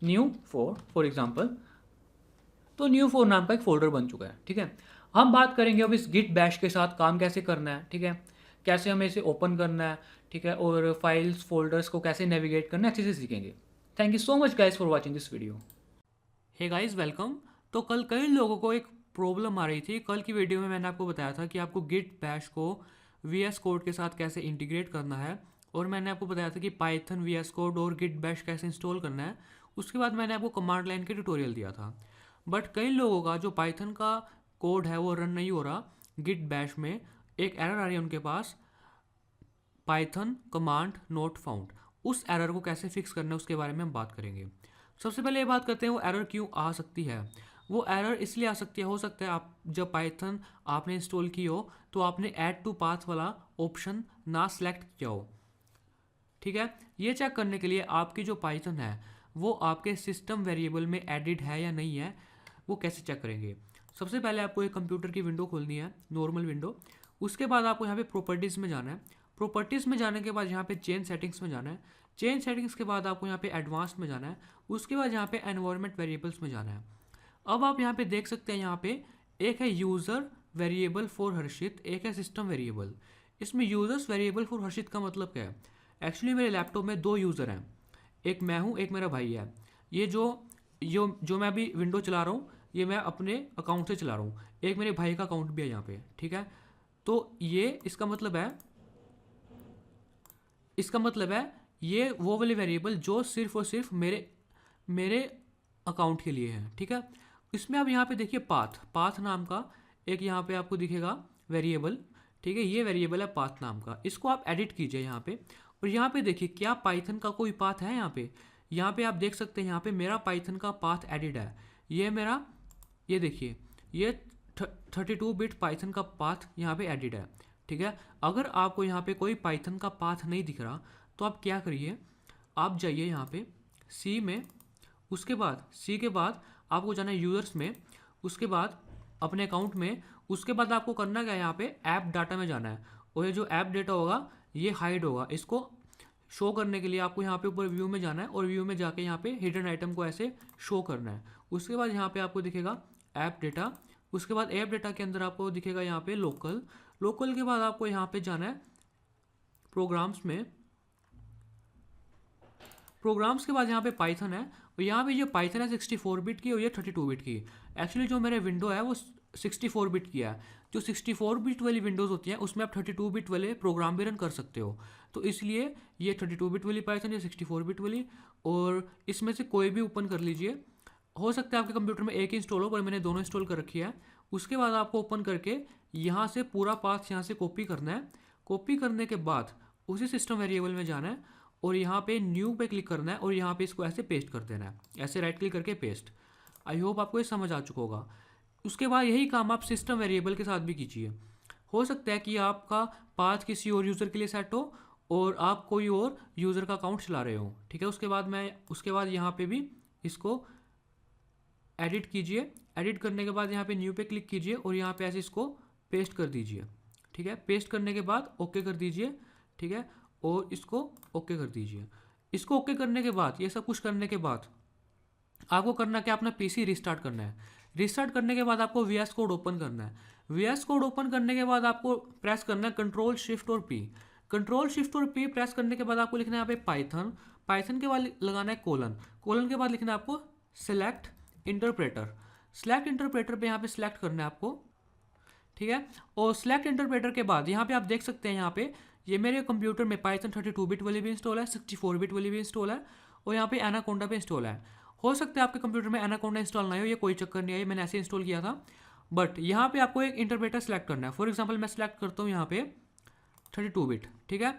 new4 फॉर एग्जांपल, तो new4 नाम का एक फोल्डर बन चुका है, ठीक है। हम बात करेंगे अब इस गिट बैश के साथ काम कैसे करना है, ठीक है, कैसे हमें इसे ओपन करना है, ठीक है, और फाइल्स फोल्डर्स को कैसे नेविगेट करना है, अच्छे से सीखेंगे। Thank you so much guys for watching this video. Hey guys welcome. तो कल कई लोगों को एक प्रॉब्लम आ रही थी, कल की वीडियो में मैंने आपको बताया था कि आपको गिट बैश को वी एस कोड के साथ कैसे इंटीग्रेट करना है, और मैंने आपको बताया था कि पाइथन वी एस कोड और गिट बैश कैसे इंस्टॉल करना है। उसके बाद मैंने आपको कमांड लाइन के ट्यूटोरियल दिया था, बट कई लोगों का जो पाइथन का कोड है वो रन नहीं हो रहा गिट बैश में, एक एरर आ रही है उनके पास, पाइथन कमांड नॉट फाउंड। उस एरर को कैसे फिक्स करना है उसके बारे में हम बात करेंगे। सबसे पहले ये बात करते हैं वो एरर क्यों आ सकती है। वो एरर इसलिए आ सकती है, हो सकता है आप जब पाइथन आपने इंस्टॉल की हो तो आपने ऐड टू पाथ वाला ऑप्शन ना सेलेक्ट किया हो। ठीक है, ये चेक करने के लिए आपकी जो पाइथन है वो आपके सिस्टम वेरिएबल में एडिड है या नहीं है, वो कैसे चेक करेंगे। सबसे पहले आपको एक कंप्यूटर की विंडो खोलनी है, नॉर्मल विंडो। उसके बाद आपको यहाँ पे प्रॉपर्टीज़ में जाना है। प्रॉपर्टीज़ में जाने के बाद यहाँ पे चेन सेटिंग्स में जाना है। चेन सेटिंग्स के बाद आपको यहाँ पे एडवांस में जाना है। उसके बाद यहाँ पे एनवायरनमेंट वेरिएबल्स में जाना है। अब आप यहाँ पे देख सकते हैं, यहाँ पे एक है यूज़र वेरिएबल फॉर हर्षित, एक है सिस्टम वेरिएबल। इसमें यूज़र्स वेरिएबल फॉर हर्षित का मतलब क्या है। एक्चुअली मेरे लैपटॉप में 2 यूज़र हैं, एक मैं हूँ, एक मेरा भाई है। ये जो मैं अभी विंडो चला रहा हूँ ये मैं अपने अकाउंट से चला रहा हूँ, एक मेरे भाई का अकाउंट भी है यहाँ पे। ठीक है, तो ये इसका मतलब है ये वो वाले वेरिएबल जो सिर्फ और सिर्फ मेरे अकाउंट के लिए है। ठीक है, इसमें अब यहाँ पे देखिए पाथ नाम का एक यहाँ पे आपको दिखेगा वेरिएबल। ठीक है, ये वेरिएबल है पाथ नाम का, इसको आप एडिट कीजिए यहाँ पे। और यहाँ पे देखिए क्या पाइथन का कोई पाथ है यहाँ पे आप देख सकते हैं यहाँ पे मेरा पाइथन का पाथ एडिड है। ये देखिए ये 32 बिट पाइथन का पाथ यहाँ पे एडिड है। ठीक है, अगर आपको यहाँ पे कोई पाइथन का पाथ नहीं दिख रहा तो आप क्या करिए, आप जाइए यहाँ पे सी में, उसके बाद सी के बाद आपको जाना है यूज़र्स में, उसके बाद अपने अकाउंट में, उसके बाद आपको करना क्या है, यहाँ पे ऐप डाटा में जाना है। और ये जो ऐप डेटा होगा ये हाइड होगा, इसको शो करने के लिए आपको यहाँ पे ऊपर व्यू में जाना है और व्यू में जाके यहाँ पे हिडन आइटम को ऐसे शो करना है। उसके बाद यहाँ पे आपको दिखेगा ऐप डेटा, उसके बाद ऐप डेटा के अंदर आपको दिखेगा यहाँ पे लोकल के बाद आपको यहाँ पे जाना है प्रोग्राम्स में। प्रोग्राम्स के बाद यहाँ पे पाइथन है, और यहाँ पे जो पाइथन है 64 बिट की और ये 32 बिट की। एक्चुअली जो मेरे विंडो है वो 64 बिट की है। जो 64 बिट वाली विंडोज़ होती हैं उसमें आप 32 बिट वाले प्रोग्राम भी रन कर सकते हो, तो इसलिए ये 32 बिट वाली पाइथन, ये 64 बिट वाली, और इसमें से कोई भी ओपन कर लीजिए। हो सकता है आपके कंप्यूटर में एक ही इंस्टॉल हो, पर मैंने दोनों इंस्टॉल कर रखी है। उसके बाद आपको ओपन करके यहाँ से पूरा पाथ यहाँ से कॉपी करना है। कॉपी करने के बाद उसी सिस्टम वेरिएबल में जाना है और यहाँ पे न्यू पे क्लिक करना है और यहाँ पे इसको ऐसे पेस्ट कर देना है, ऐसे राइट क्लिक करके पेस्ट। आई होप आपको ये समझ आ चुका होगा। उसके बाद यही काम आप सिस्टम वेरिएबल के साथ भी कीजिए। हो सकता है कि आपका पाथ किसी और यूज़र के लिए सेट हो और आप कोई और यूज़र का अकाउंट चला रहे हो। ठीक है, उसके बाद यहाँ पे भी इसको एडिट कीजिए। एडिट करने के बाद यहाँ पे न्यू पे क्लिक कीजिए और यहाँ पे ऐसे इसको पेस्ट कर दीजिए। ठीक है, पेस्ट करने के बाद ओके कर दीजिए। ठीक है, और इसको ओके कर दीजिए। इसको ओके करने के बाद, ये सब कुछ करने के बाद आपको करना क्या, अपना पीसी रिस्टार्ट करना है। रिस्टार्ट करने के बाद आपको वीएस कोड ओपन करना है। वीएस कोड ओपन करने के बाद आपको प्रेस करना है कंट्रोल शिफ्ट और पी। कंट्रोल शिफ्ट और पी प्रेस करने के बाद आपको लिखना है यहाँ पे पाइथन के बाद लगाना है कोलन के बाद लिखना है आपको सेलेक्ट इंटरप्रेटर। सेलेक्ट इंटरप्रेटर पे यहाँ पे सिलेक्ट करना है आपको। ठीक है, और सेलेक्ट इंटरप्रेटर के बाद यहाँ पे आप देख सकते हैं, यहाँ पे ये मेरे कंप्यूटर में पाइथन 32 बिट वाली भी इंस्टॉल है, 64 बिट वाली भी इंस्टॉल है, और यहाँ पे एनाकोंडा पे इंस्टॉल है। हो सकता है आपके कंप्यूटर में एनाकोंडा इंस्टॉल ना हो, ये कोई चक्कर नहीं है, मैंने ऐसे इंस्टॉल किया था। बट यहाँ पे आपको एक इंटरप्रेटर सेलेक्ट करना है। फॉर एग्जाम्पल मैं सेलेक्ट करता हूँ यहाँ पे 32 बिट। ठीक है,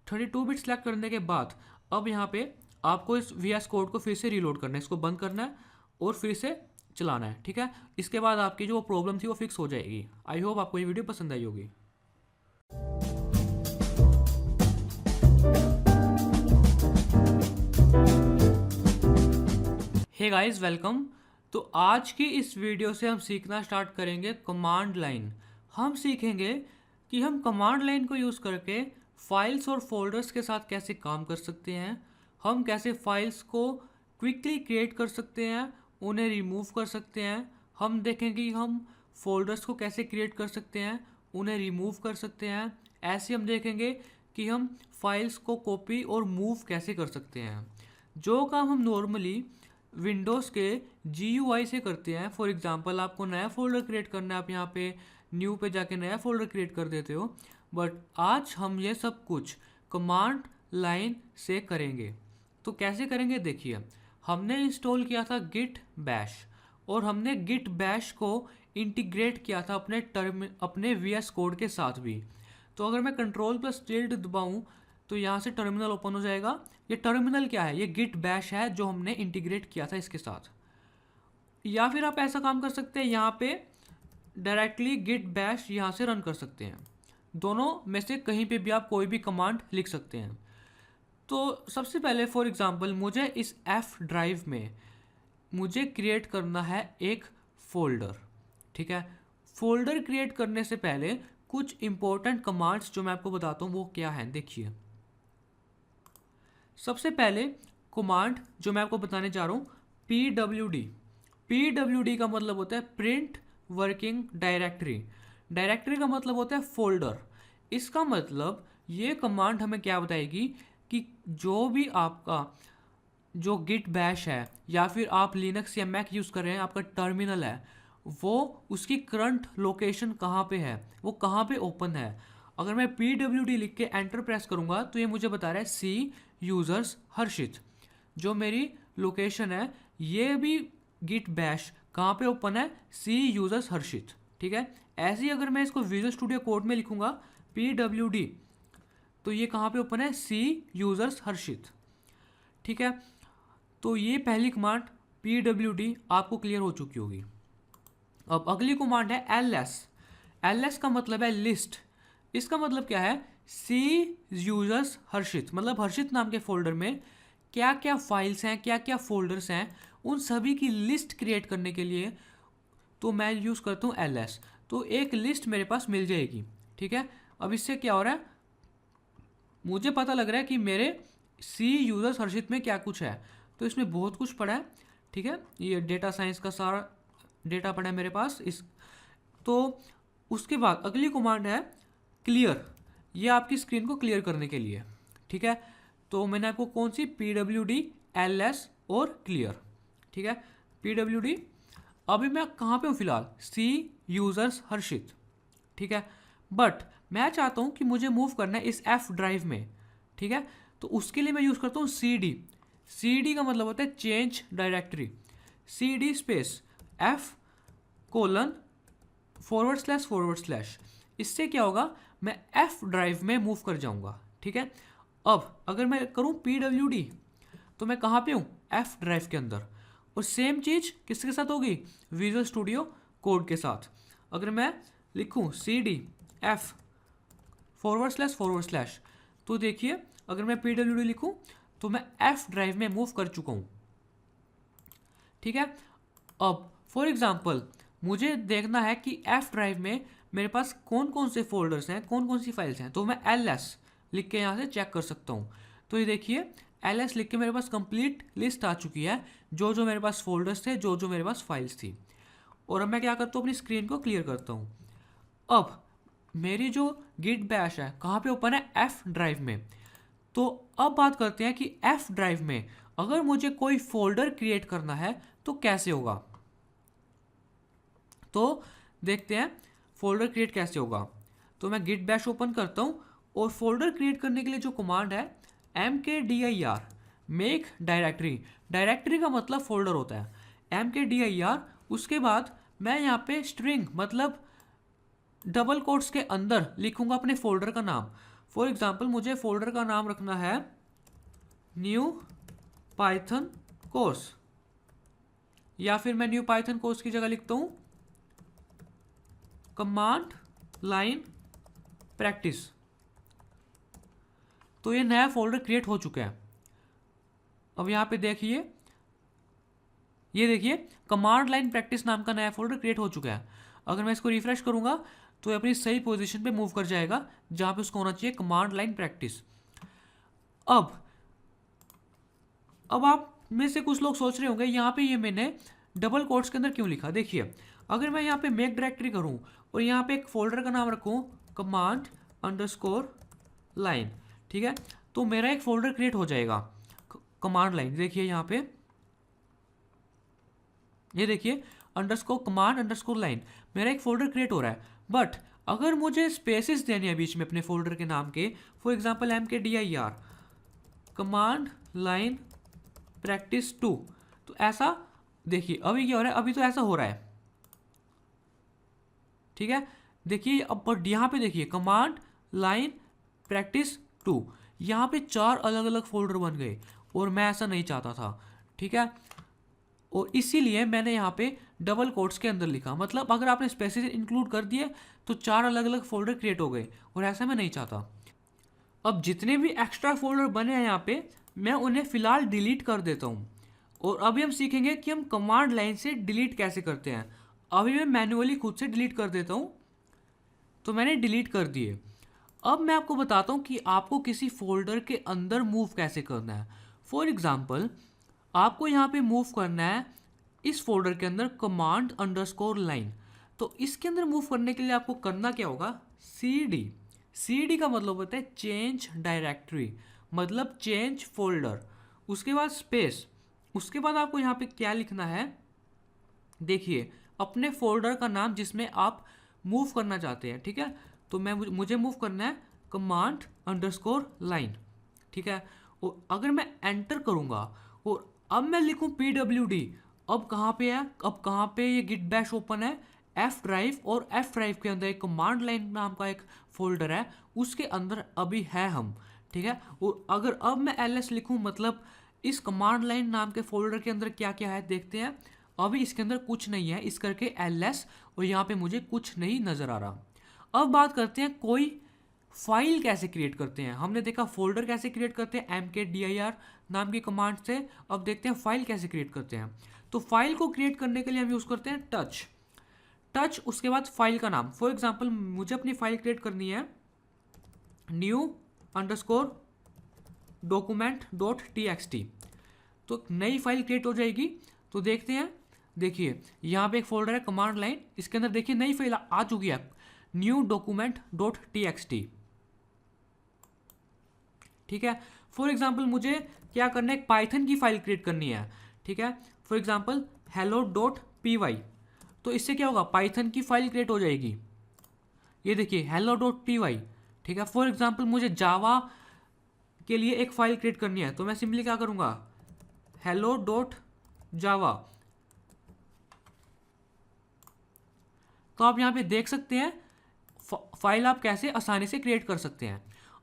32 बिट सेलेक्ट करने के बाद अब यहाँ पे आपको इस वीएस कोड को फिर से रीलोड करना है, इसको बंद करना है और फिर से चलाना है। ठीक है, इसके बाद आपकी जो प्रॉब्लम थी वो फिक्स हो जाएगी। आई होप आपको ये वीडियो पसंद आई होगी। Hey guys, welcome. तो आज की इस वीडियो से हम सीखना स्टार्ट करेंगे कमांड लाइन। हम सीखेंगे कि हम कमांड लाइन को यूज़ करके फाइल्स और फोल्डर्स के साथ कैसे काम कर सकते हैं, हम कैसे फाइल्स को क्विकली क्रिएट कर सकते हैं, उन्हें रिमूव कर सकते हैं। हम देखेंगे कि हम फोल्डर्स को कैसे क्रिएट कर सकते हैं, उन्हें रिमूव कर सकते हैं। ऐसे हम देखेंगे कि हम फाइल्स को कॉपी और मूव कैसे कर सकते हैं, जो काम हम नॉर्मली विंडोज़ के GUI से करते हैं। फॉर एग्जांपल आपको नया फोल्डर क्रिएट करना है, आप यहाँ पे न्यू पे जाके नया फोल्डर क्रिएट कर देते हो। बट आज हम ये सब कुछ कमांड लाइन से करेंगे। तो कैसे करेंगे, देखिए हमने इंस्टॉल किया था गिट बैश और हमने गिट बैश को इंटीग्रेट किया था अपने VS कोड के साथ भी। तो अगर मैं कंट्रोल+Tilde दबाऊँ तो यहाँ से टर्मिनल ओपन हो जाएगा। ये टर्मिनल क्या है? ये गिट बैश है जो हमने इंटीग्रेट किया था इसके साथ। या फिर आप ऐसा काम कर सकते हैं, यहाँ पे डायरेक्टली गिट बैश यहाँ से रन कर सकते हैं। दोनों में से कहीं पे भी आप कोई भी कमांड लिख सकते हैं। तो सबसे पहले फॉर एग्जांपल मुझे इस एफ ड्राइव में मुझे क्रिएट करना है एक फोल्डर, ठीक है। फोल्डर क्रिएट करने से पहले कुछ इंपॉर्टेंट कमांड्स जो मैं आपको बताता हूँ वो क्या है, देखिए। सबसे पहले कमांड जो मैं आपको बताने जा रहा हूँ, pwd। pwd का मतलब होता है प्रिंट वर्किंग डायरेक्टरी। डायरेक्टरी का मतलब होता है फोल्डर। इसका मतलब ये कमांड हमें क्या बताएगी कि जो भी आपका जो गिट बैश है या फिर आप लिनक्स या मैक यूज़ कर रहे हैं, आपका टर्मिनल है, वो उसकी करंट लोकेशन कहाँ पे है, वो कहाँ पे ओपन है। अगर मैं pwd लिख के एंटर प्रेस करूँगा तो ये मुझे बता रहा है सी यूज़र्स हर्षित। जो मेरी लोकेशन है ये भी गिट बैश कहाँ पे ओपन है, सी यूज़र्स हर्षित, ठीक है। ऐसे ही अगर मैं इसको विजुअल स्टूडियो कोड में लिखूँगा pwd, तो ये कहाँ पे ओपन है, सी यूज़र्स हर्षित, ठीक है। तो ये पहली कमांड pwd आपको क्लियर हो चुकी होगी। अब अगली कमांड है ls। ls का मतलब है लिस्ट। इसका मतलब क्या है, सी यूजर्स हर्षित, मतलब हर्षित नाम के फोल्डर में क्या क्या फाइल्स हैं, क्या क्या फोल्डर्स हैं, उन सभी की लिस्ट क्रिएट करने के लिए तो मैं यूज़ करता हूँ ls। तो एक लिस्ट मेरे पास मिल जाएगी, ठीक है। अब इससे क्या हो रहा है, मुझे पता लग रहा है कि मेरे सी यूजर्स हर्षित में क्या कुछ है। तो इसमें बहुत कुछ पड़ा है, ठीक है। ये डेटा साइंस का सारा डेटा पड़ा है मेरे पास इस। तो उसके बाद अगली कमांड है क्लियर। ये आपकी स्क्रीन को क्लियर करने के लिए, ठीक है। तो मैंने आपको कौन सी, pwd, ls और क्लियर, ठीक है। pwd, अभी मैं कहाँ पे हूँ फिलहाल, सी यूजर्स हर्षित, ठीक है। बट मैं चाहता हूँ कि मुझे मूव करना है इस एफ ड्राइव में, ठीक है। तो उसके लिए मैं यूज़ करता हूँ cd। cd का मतलब होता है change directory. cd space f ://। इससे क्या होगा, मैं एफ ड्राइव में मूव कर जाऊंगा, ठीक है। अब अगर मैं करूं pwd तो मैं कहाँ पे हूँ, एफ ड्राइव के अंदर। और सेम चीज़ किसके साथ होगी, विजुअल स्टूडियो कोड के साथ। अगर मैं लिखूँ cd f ://, तो देखिए अगर मैं pwd लिखूँ तो मैं एफ ड्राइव में मूव कर चुका हूँ, ठीक है। अब फॉर एग्जांपल मुझे देखना है कि एफ ड्राइव में मेरे पास कौन कौन से फोल्डर्स हैं, कौन कौन सी फाइल्स हैं। तो मैं ls लिख के यहाँ से चेक कर सकता हूँ। तो ये देखिए ls लिख के मेरे पास कंप्लीट लिस्ट आ चुकी है, जो जो मेरे पास फोल्डर्स थे, जो जो मेरे पास फाइल्स थी। और अब मैं क्या करता हूँ, अपनी स्क्रीन को क्लियर करता हूँ। अब मेरी जो गिट बैश है कहाँ पे ओपन है, एफ ड्राइव में। तो अब बात करते हैं कि एफ ड्राइव में अगर मुझे कोई फोल्डर क्रिएट करना है तो कैसे होगा। तो देखते हैं फोल्डर क्रिएट कैसे होगा। तो मैं गिट बैश ओपन करता हूँ और फोल्डर क्रिएट करने के लिए जो कमांड है mkdir मेक डायरेक्टरी। डायरेक्टरी का मतलब फोल्डर होता है, mkdir। उसके बाद मैं यहाँ पे स्ट्रिंग मतलब डबल कोट्स के अंदर लिखूंगा अपने फोल्डर का नाम। फॉर एग्जाम्पल मुझे फोल्डर का नाम रखना है न्यू पाइथन कोर्स, या फिर मैं न्यू पाइथन कोर्स की जगह लिखता हूँ कमांड लाइन प्रैक्टिस। तो ये नया फोल्डर क्रिएट हो चुका है। अब यहाँ पे देखिए, ये देखिए कमांड लाइन प्रैक्टिस नाम का नया फोल्डर क्रिएट हो चुका है। अगर मैं इसको रिफ्रेश करूंगा तो ये अपनी सही पोजीशन पे मूव कर जाएगा जहाँ पे उसको होना चाहिए, कमांड लाइन प्रैक्टिस। अब आप में से कुछ लोग सोच रहे होंगे यहाँ पे ये मैंने डबल कोट्स के अंदर क्यों लिखा। देखिए अगर मैं यहाँ पे मेक डायरेक्टरी करूँ और यहाँ पे एक फोल्डर का नाम रखूँ कमांड अंडरस्कोर लाइन, ठीक है, तो मेरा एक फोल्डर क्रिएट हो जाएगा कमांड लाइन। देखिए यहाँ पे, ये देखिए अंडरस्कोर कमांड अंडरस्कोर लाइन, मेरा एक फोल्डर क्रिएट हो रहा है। बट अगर मुझे स्पेसेस देने हैं बीच में अपने फोल्डर के नाम के, for example mkdir command line practice 2, तो ऐसा देखिए अभी क्या हो रहा है, अभी तो ऐसा हो रहा है, ठीक है। देखिए अब यहाँ पे देखिए कमांड लाइन प्रैक्टिस 2, यहाँ पे 4 अलग अलग फोल्डर बन गए और मैं ऐसा नहीं चाहता था, ठीक है। और इसीलिए मैंने यहाँ पे डबल कोट्स के अंदर लिखा, मतलब अगर आपने स्पेसेस इंक्लूड कर दिए तो 4 अलग अलग फोल्डर क्रिएट हो गए और ऐसा मैं नहीं चाहता। अब जितने भी एक्स्ट्रा फोल्डर बने हैं यहाँ पे मैं उन्हें फ़िलहाल डिलीट कर देता हूँ। और अभी हम सीखेंगे कि हम कमांड लाइन से डिलीट कैसे करते हैं। अभी मैं मैन्युअली खुद से डिलीट कर देता हूँ, तो मैंने डिलीट कर दिए। अब मैं आपको बताता हूँ कि आपको किसी फोल्डर के अंदर मूव कैसे करना है। फॉर एग्ज़ाम्पल आपको यहाँ पे मूव करना है इस फोल्डर के अंदर कमांड अंडरस्कोर लाइन। तो इसके अंदर मूव करने के लिए आपको करना क्या होगा, सी डी का मतलब होता है चेंज डायरेक्टरी, मतलब चेंज फोल्डर। उसके बाद स्पेस, उसके बाद आपको यहाँ पे क्या लिखना है, देखिए अपने फोल्डर का नाम जिसमें आप मूव करना चाहते हैं, ठीक है। तो मुझे मूव करना है कमांड अंडरस्कोर लाइन, ठीक है। और अगर मैं एंटर करूँगा और अब मैं लिखूँ PWD, अब कहाँ पे है, अब कहाँ पे ये गिट बैश ओपन है, एफ ड्राइव, और एफ ड्राइव के अंदर एक कमांड लाइन नाम का एक फोल्डर है, उसके अंदर अभी है हम, ठीक है। और अगर अब मैं ls लिखूँ, मतलब इस कमांड लाइन नाम के फोल्डर के अंदर क्या क्या है देखते हैं। अभी इसके अंदर कुछ नहीं है, इस करके ls, और यहाँ पे मुझे कुछ नहीं नज़र आ रहा। अब बात करते हैं कोई फाइल कैसे क्रिएट करते हैं। हमने देखा फोल्डर कैसे क्रिएट करते हैं mkdir नाम की कमांड से, अब देखते हैं फाइल कैसे क्रिएट करते हैं। तो फाइल को क्रिएट करने के लिए हम यूज़ करते हैं टच, उसके बाद फाइल का नाम। फॉर एग्जांपल मुझे अपनी फाइल क्रिएट करनी है new underscore document dot txt, तो नई फाइल क्रिएट हो जाएगी। तो देखते हैं, देखिए यहाँ पे एक फोल्डर है कमांड लाइन, इसके अंदर देखिए नई फाइल आ चुकी है न्यू डॉक्यूमेंट डॉट txt, ठीक है। फॉर एग्जाम्पल मुझे क्या करना है, एक पाइथन की फाइल क्रिएट करनी है, ठीक है। For example hello dot py, तो इससे क्या होगा, पाइथन की फाइल क्रिएट हो जाएगी। ये देखिए hello डॉट py, ठीक है। फॉर एग्जाम्पल मुझे जावा के लिए एक फाइल क्रिएट करनी है, तो मैं सिंपली क्या करूँगा, hello डॉट जावा। तो आप यहाँ पे देख सकते हैं फाइल आप कैसे आसानी से क्रिएट कर सकते हैं।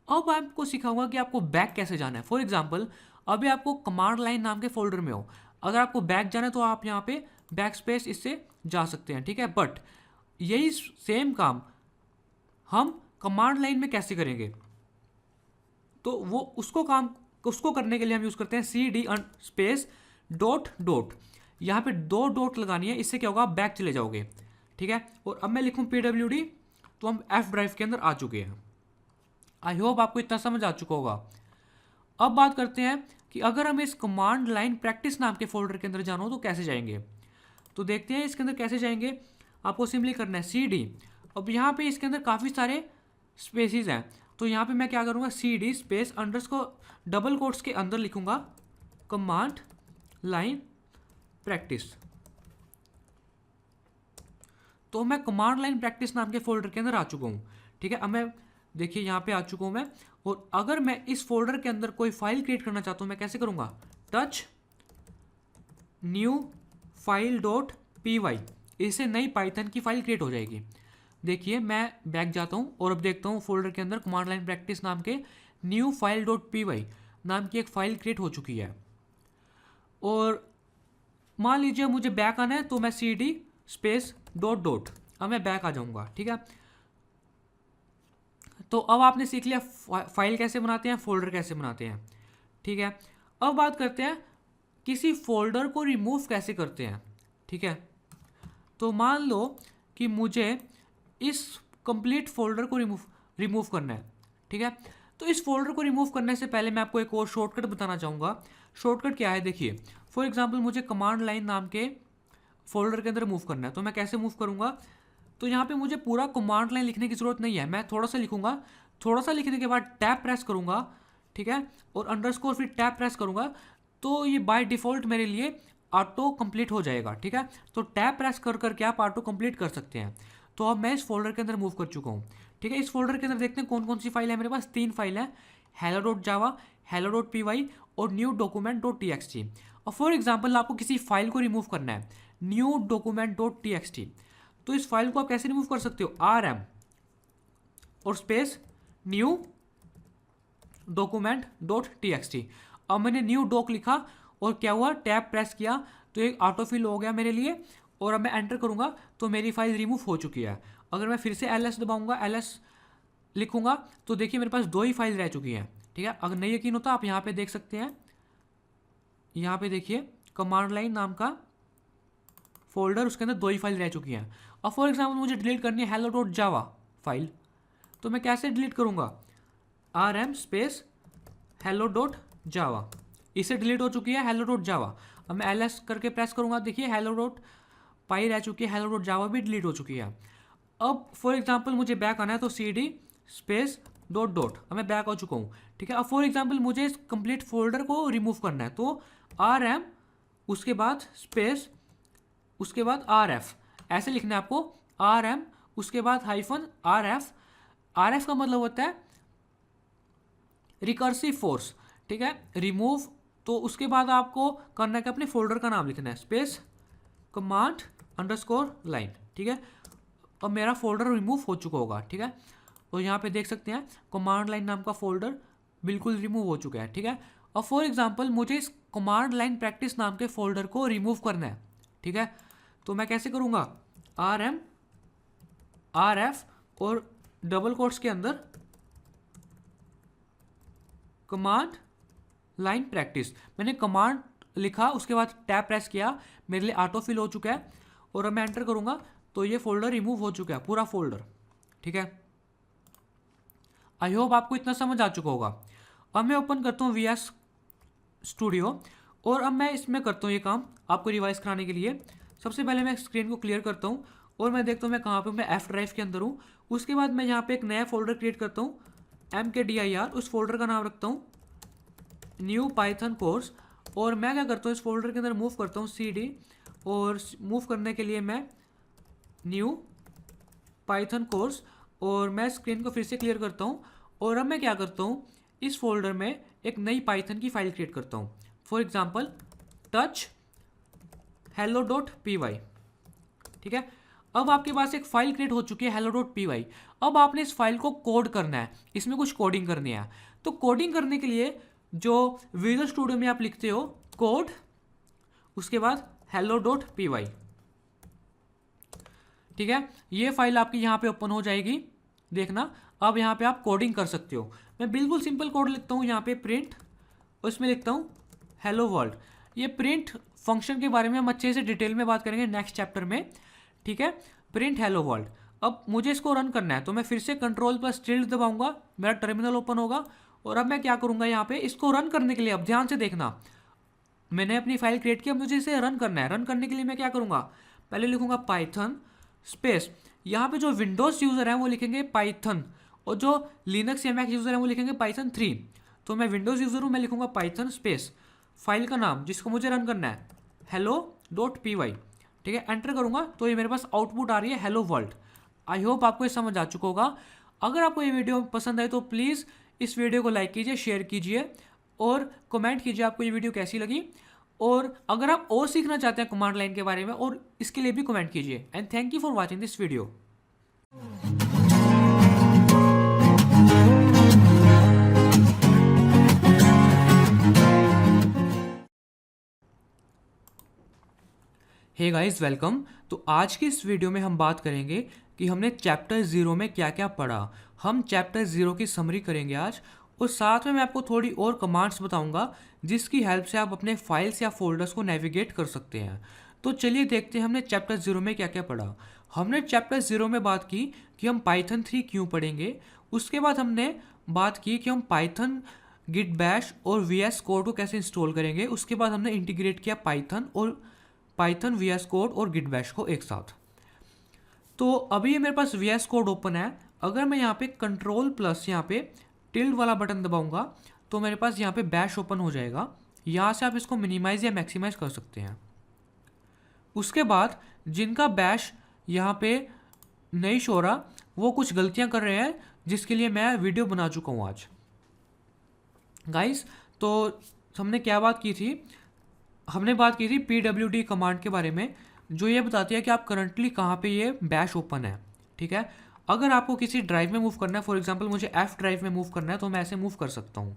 अब आपको सिखाऊंगा कि आपको बैक कैसे जाना है। फॉर एग्जांपल अभी आपको कमांड लाइन नाम के फोल्डर में हो, अगर आपको बैक जाना है तो आप यहाँ पे बैक स्पेस इससे जा सकते हैं, ठीक है। बट यही सेम काम हम कमांड लाइन में कैसे करेंगे, तो वो उसको करने के लिए हम यूज़ करते हैं cd स्पेस डॉट डॉट, यहाँ पे 2 डॉट लगानी है, इससे क्या होगा, बैक चले जाओगे, ठीक है। और अब मैं लिखूँ PWD, तो हम एफ ड्राइव के अंदर आ चुके हैं। आई होप आपको इतना समझ आ चुका होगा। अब बात करते हैं कि अगर हमें इस कमांड लाइन प्रैक्टिस नाम के फोल्डर के अंदर जाना हो तो कैसे जाएंगे। तो देखते हैं इसके अंदर कैसे जाएंगे। आपको सिंपली करना है cd, अब यहाँ पे इसके अंदर काफ़ी सारे स्पेसिस हैं, तो यहाँ पे मैं क्या करूँगा, cd space underscore double quotes के अंदर लिखूँगा कमांड लाइन प्रैक्टिस। तो मैं कमांड लाइन प्रैक्टिस नाम के फोल्डर के अंदर आ चुका हूँ, ठीक है। अब मैं देखिए यहाँ पे आ चुका हूँ मैं, और अगर मैं इस फोल्डर के अंदर कोई फाइल क्रिएट करना चाहता हूँ मैं कैसे करूँगा, touch new file dot py, इससे नई पाइथन की फाइल क्रिएट हो जाएगी। देखिए मैं बैक जाता हूँ और अब देखता हूँ फोल्डर के अंदर कमांड लाइन प्रैक्टिस नाम के न्यू फाइल डॉट py नाम की एक फ़ाइल क्रिएट हो चुकी है। और मान लीजिए मुझे बैक आना है, तो मैं cd स्पेस डॉट डॉट, अब मैं बैक आ जाऊँगा, ठीक है। तो अब आपने सीख लिया फाइल कैसे बनाते हैं, फोल्डर कैसे बनाते हैं, ठीक है। अब बात करते हैं किसी फोल्डर को रिमूव कैसे करते हैं, ठीक है। तो मान लो कि मुझे इस कंप्लीट फोल्डर को रिमूव करना है, ठीक है। तो इस फोल्डर को रिमूव करने से पहले मैं आपको एक और शॉर्टकट बताना चाहूँगा। शॉर्टकट क्या है, देखिए फॉर एग्जांपल मुझे कमांड लाइन नाम के फोल्डर के अंदर मूव करना है, तो मैं कैसे मूव करूँगा। तो यहाँ पे मुझे पूरा कमांड लाइन लिखने की ज़रूरत नहीं है, मैं थोड़ा सा लिखूँगा, थोड़ा सा लिखने के बाद टैब प्रेस करूँगा, ठीक है, और अंडरस्कोर फिर टैब प्रेस करूँगा, तो ये बाय डिफ़ॉल्ट मेरे लिए ऑटो कंप्लीट हो जाएगा, ठीक है। तो टैब प्रेस कर करके आप ऑटो कंप्लीट कर सकते हैं। तो अब मैं इस फोल्डर के अंदर मूव कर चुका हूँ, ठीक है। इस फोल्डर के अंदर देखते हैं कौन कौन सी फाइल है मेरे पास, 3 फाइल है, hello डॉट जावा, hello डॉट py और न्यू डॉक्यूमेंट डॉट txt। और फॉर एग्जाम्पल आपको किसी फाइल को रिमूव करना है, न्यू डॉक्यूमेंट डॉट txt, तो इस फाइल को आप कैसे रिमूव कर सकते हो, rm और स्पेस न्यू document.txt। अब मैंने न्यू डॉक लिखा और क्या हुआ, टैब प्रेस किया तो एक ऑटोफिल हो गया मेरे लिए, और अब मैं एंटर करूंगा तो मेरी फाइल रिमूव हो चुकी है। अगर मैं फिर से ls दबाऊंगा, ls लिखूंगा तो देखिए मेरे पास 2 ही फाइल रह चुकी हैं। ठीक है, अगर नहीं यकीन होता आप यहाँ पे देख सकते हैं, यहाँ पे देखिए कमांड लाइन नाम का फोल्डर, उसके अंदर 2 ही फाइल रह चुकी हैं। अब फॉर एग्जाम्पल मुझे डिलीट करनी है hello.java फाइल, तो मैं कैसे डिलीट करूँगा, rm स्पेस hello.java, इसे डिलीट हो चुकी है hello.java। अब मैं ls करके प्रेस करूँगा, देखिए hello.py रह चुकी है, hello.java भी डिलीट हो चुकी है। अब फॉर एग्जाम्पल मुझे बैक आना है तो cd स्पेस डॉट डॉट, अब मैं बैक आ चुका हूँ। ठीक है, अब फॉर एग्जाम्पल मुझे इस कंप्लीट फोल्डर को रिमूव करना है तो rm उसके बाद स्पेस उसके बाद rf, ऐसे लिखना है आपको, rm उसके बाद हाइफन rf। rf का मतलब होता है रिकर्सिव फोर्स। ठीक है, रिमूव, तो उसके बाद आपको करना है कि अपने फोल्डर का नाम लिखना है, स्पेस कमांड अंडरस्कोर लाइन। ठीक है, अब मेरा फोल्डर रिमूव हो चुका होगा। ठीक है, तो यहाँ पे देख सकते हैं कमांड लाइन नाम का फोल्डर बिल्कुल रिमूव हो चुका है। ठीक है, अब फॉर एग्जांपल मुझे इस कमांड लाइन प्रैक्टिस नाम के फोल्डर को रिमूव करना है। ठीक है, तो मैं कैसे करूँगा, rm rf और डबल कोट्स के अंदर कमांड लाइन प्रैक्टिस, मैंने कमांड लिखा उसके बाद टैब प्रेस किया, मेरे लिए ऑटो फिल हो चुका है, और अब मैं एंटर करूँगा तो ये फोल्डर रिमूव हो चुका है, पूरा फोल्डर। ठीक है, आई होप आपको इतना समझ आ चुका होगा। अब मैं ओपन करता हूँ VS स्टूडियो, और अब मैं इसमें करता हूँ ये काम आपको रिवाइज कराने के लिए। सबसे पहले मैं स्क्रीन को क्लियर करता हूँ और मैं देखता हूँ मैं कहाँ पे, मैं F ड्राइव के अंदर हूँ। उसके बाद मैं यहाँ पे एक नया फोल्डर क्रिएट करता हूँ, mkdir, उस फोल्डर का नाम रखता हूँ न्यू पाइथन कोर्स, और मैं क्या करता हूँ इस फोल्डर के अंदर मूव करता हूँ cd, और मूव करने के लिए मैं न्यू पाइथन कोर्स, और मैं स्क्रीन को फिर से क्लियर करता हूँ, और अब मैं क्या करता हूँ इस फोल्डर में एक नई पाइथन की फाइल क्रिएट करता हूँ, फॉर एग्जांपल touch hello.py। ठीक है, अब आपके पास एक फाइल क्रिएट हो चुकी है hello.py। अब आपने इस फाइल को कोड करना है, इसमें कुछ कोडिंग करनी है। तो कोडिंग करने के लिए जो विजुअल स्टूडियो में आप लिखते हो कोड, उसके बाद hello.py। ठीक है, ये फाइल आपकी यहाँ पे ओपन हो जाएगी, देखना। अब यहाँ पे आप कोडिंग कर सकते हो। मैं बिल्कुल सिंपल कोड लिखता हूँ यहाँ पे प्रिंट, और इसमें लिखता हूँ हेलो वर्ल्ड। ये प्रिंट फंक्शन के बारे में हम अच्छे से डिटेल में बात करेंगे नेक्स्ट चैप्टर में। ठीक है, प्रिंट हेलो वर्ल्ड। अब मुझे इसको रन करना है तो मैं फिर से कंट्रोल प्लस टिल्ड दबाऊंगा, मेरा टर्मिनल ओपन होगा, और अब मैं क्या करूँगा यहाँ पे इसको रन करने के लिए, अब ध्यान से देखना, मैंने अपनी फाइल क्रिएट की, अब मुझे इसे रन करना है। रन करने के लिए मैं क्या करूँगा, पहले लिखूँगा पाइथन स्पेस, यहाँ पे जो विंडोज़ यूज़र हैं वो लिखेंगे पाइथन, और जो लिनक्स या मैक यूज़र हैं वो लिखेंगे पाइथन 3। तो मैं विंडोज़ यूज़र हूँ, मैं लिखूँगा पाइथन स्पेस फाइल का नाम जिसको मुझे रन करना है hello.py। ठीक है, एंटर करूँगा तो ये मेरे पास आउटपुट आ रही है हेलो वर्ल्ड। आई होप आपको ये समझ आ चुका होगा। अगर आपको ये वीडियो पसंद आए तो प्लीज़ इस वीडियो को लाइक कीजिए, शेयर कीजिए, और कमेंट कीजिए आपको ये वीडियो कैसी लगी। और अगर आप और सीखना चाहते हैं कमांड लाइन के बारे में, और इसके लिए भी कमेंट कीजिए। And thank you for watching this video. Hey guys, welcome. तो आज की इस वीडियो में हम बात करेंगे कि हमने चैप्टर 0 में क्या क्या पढ़ा। हम चैप्टर 0 की समरी करेंगे आज, और साथ में मैं आपको थोड़ी और कमांड्स बताऊंगा जिसकी हेल्प से आप अपने फाइल्स या फोल्डर्स को नेविगेट कर सकते हैं। तो चलिए देखते हैं हमने चैप्टर 0 में क्या क्या पढ़ा। हमने चैप्टर 0 में बात की कि हम पाइथन 3 क्यों पढ़ेंगे। उसके बाद हमने बात की कि हम पाइथन गिट बैश और VS कोड को कैसे इंस्टॉल करेंगे। उसके बाद हमने इंटीग्रेट किया पाइथन VS कोड और गिट बैश को एक साथ। तो अभी ये मेरे पास VS कोड ओपन है। अगर मैं यहाँ पे कंट्रोल प्लस यहाँ पे टिल्ड वाला बटन दबाऊंगा तो मेरे पास यहाँ पे बैश ओपन हो जाएगा। यहाँ से आप इसको मिनिमाइज या मैक्सिमाइज कर सकते हैं। उसके बाद जिनका बैश यहाँ पे नहीं शो रहा वो कुछ गलतियाँ कर रहे हैं, जिसके लिए मैं वीडियो बना चुका हूँ आज। गाइस, तो हमने क्या बात की थी, हमने बात की थी pwd कमांड के बारे में, जो ये बताती है कि आप करंटली कहाँ पे ये बैश ओपन है। ठीक है, अगर आपको किसी ड्राइव में मूव करना है, फॉर एग्जांपल मुझे एफ ड्राइव में मूव करना है, तो मैं ऐसे मूव कर सकता हूँ।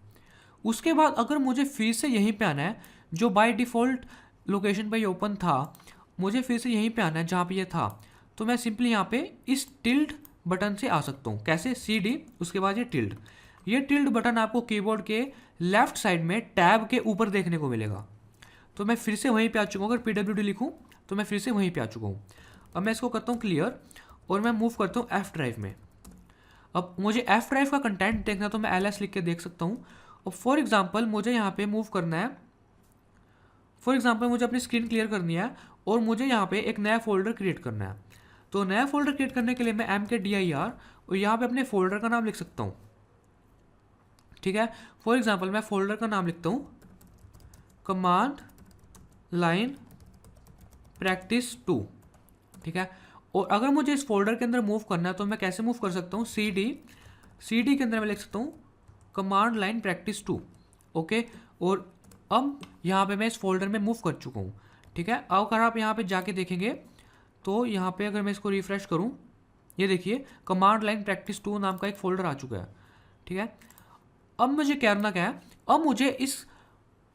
उसके बाद अगर मुझे फिर से यहीं पे आना है, जो बाय डिफ़ॉल्ट लोकेशन पे ये ओपन था, मुझे फिर से यहीं पे आना है जहाँ पे ये था, तो मैं सिंपली यहाँ पे इस टिल्ड बटन से आ सकता हूँ। कैसे? CD, उसके बाद ये टिल्ड। ये टिल्ड बटन आपको कीबोर्ड के लेफ्ट साइड में टैब के ऊपर देखने को मिलेगा। तो मैं फिर से वहीं पे आ चुका हूँ। अगर PWD लिखूँ तो मैं फिर से वहीं पे आ चुका हूँ। अब मैं इसको करता हूँ क्लियर और मैं मूव करता हूँ एफ ड्राइव में। अब मुझे एफ ड्राइव का कंटेंट देखना तो मैं LS लिख के देख सकता हूँ। और फॉर एग्जांपल मुझे यहाँ पे मूव करना है, फॉर एग्जांपल मुझे अपनी स्क्रीन क्लियर करनी है और मुझे यहाँ पे एक नया फोल्डर क्रिएट करना है। तो नया फोल्डर क्रिएट करने के लिए मैं MKDIR और यहाँ पे अपने फोल्डर का नाम लिख सकता हूँ। ठीक है, फॉर एग्जांपल मैं फोल्डर का नाम लिखता हूँ कमांड लाइन प्रैक्टिस 2। ठीक है, और अगर मुझे इस फोल्डर के अंदर मूव करना है तो मैं कैसे मूव कर सकता हूँ? CD के अंदर मैं लिख सकता हूँ कमांड लाइन प्रैक्टिस 2। ओके, और अब यहाँ पे मैं इस फोल्डर में मूव कर चुका हूँ। ठीक है, अब अगर आप यहाँ पे जाके देखेंगे तो यहाँ पे अगर मैं इसको रिफ्रेश करूँ, ये देखिए कमांड लाइन प्रैक्टिस 2 नाम का एक फोल्डर आ चुका है। ठीक है, अब मुझे करना क्या है? अब मुझे इस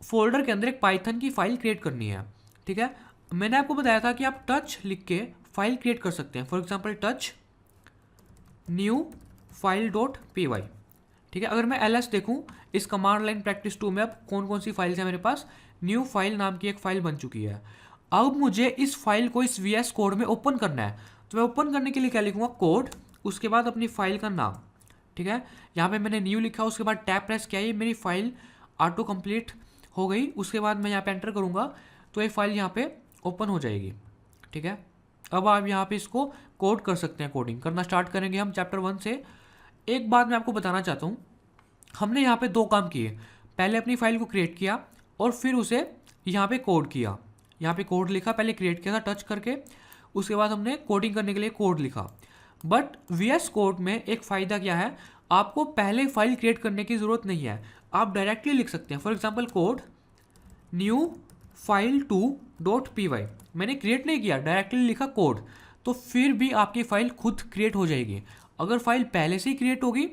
फोल्डर के अंदर एक पाइथन की फाइल क्रिएट करनी है। ठीक है, मैंने आपको बताया था कि आप टच लिख के फाइल क्रिएट कर सकते हैं। For example touch new file dot py। ठीक है, अगर मैं LS देखूं इस कमांड लाइन प्रैक्टिस 2 में अब कौन कौन सी फाइल्स हैं मेरे पास, न्यू फाइल नाम की एक फाइल बन चुकी है। अब मुझे इस फाइल को इस VS कोड में ओपन करना है। तो मैं ओपन करने के लिए क्या लिखूंगा? कोड, उसके बाद अपनी फाइल का नाम। ठीक है, यहाँ पे मैंने न्यू लिखा, उसके बाद टैब प्रेस किया, ये मेरी फाइल ऑटो कंप्लीट हो गई। उसके बाद मैं यहाँ पे एंटर करूँगा तो ये फाइल यहाँ पे ओपन हो जाएगी। ठीक है, अब आप यहाँ पे इसको कोड कर सकते हैं। कोडिंग करना स्टार्ट करेंगे हम चैप्टर 1 से। एक बात मैं आपको बताना चाहता हूँ, हमने यहाँ पे 2 काम किए। पहले अपनी फाइल को क्रिएट किया और फिर उसे यहाँ पे कोड किया। यहाँ पे कोड लिखा, पहले क्रिएट किया था टच करके, उसके बाद हमने कोडिंग करने के लिए कोड लिखा। बट VS कोड में एक फ़ायदा क्या है, आपको पहले फाइल क्रिएट करने की ज़रूरत नहीं है, आप डायरेक्टली लिख सकते हैं। For example code new file 2 dot py, मैंने क्रिएट नहीं किया, डायरेक्टली लिखा कोड, तो फिर भी आपकी फ़ाइल खुद क्रिएट हो जाएगी। अगर फाइल पहले से ही क्रिएट होगी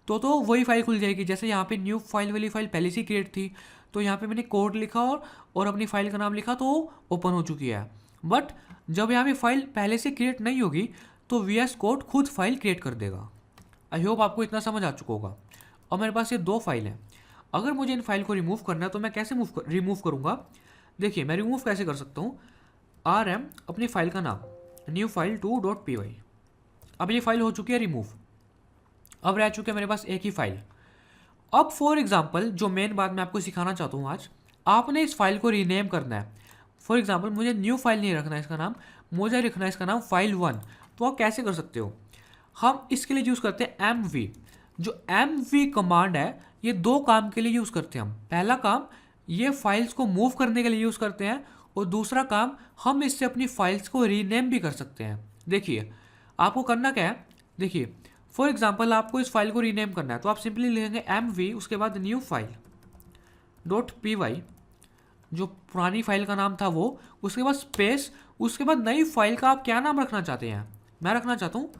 तो वही फाइल खुल जाएगी। जैसे यहाँ पे न्यू फाइल वाली फाइल पहले से ही क्रिएट थी, तो यहाँ पे मैंने कोड लिखा और अपनी फाइल का नाम लिखा तो ओपन हो चुकी है। बट जब यहाँ पे फाइल पहले से क्रिएट नहीं होगी तो VS कोड खुद फाइल क्रिएट कर देगा। आई होप आपको इतना समझ आ चुका होगा। और मेरे पास ये 2 फाइल हैं। अगर मुझे इन फाइल को रिमूव करना है तो मैं कैसे रिमूव करूँगा? देखिए मैं रिमूव कैसे कर सकता हूँ। RM अपनी फाइल का नाम न्यू फाइल 2 डॉट py। अब ये फाइल हो चुकी है रिमूव। अब रह चुके हैं मेरे पास एक ही फाइल। अब फॉर एग्जांपल जो मेन बात मैं आपको सिखाना चाहता हूँ आज, आपने इस फाइल को रीनेम करना है। फॉर एग्जांपल मुझे न्यू फाइल नहीं रखना है इसका नाम, मुझे रखना है इसका नाम फाइल 1। तो आप कैसे कर सकते हो? हम इसके लिए यूज़ करते हैं MV। जो MV कमांड है ये 2 काम के लिए यूज़ करते हैं हम। पहला काम ये फाइल्स को मूव करने के लिए यूज़ करते हैं और दूसरा काम हम इससे अपनी फाइल्स को रीनेम भी कर सकते हैं। देखिए आपको करना क्या है, देखिए फॉर एग्जांपल आपको इस फाइल को रीनेम करना है तो आप सिंपली लिखेंगे MV, उसके बाद न्यू फाइल डॉट py, जो पुरानी फाइल का नाम था वो, उसके बाद स्पेस, उसके बाद नई फाइल का आप क्या नाम रखना चाहते हैं। मैं रखना चाहता हूँ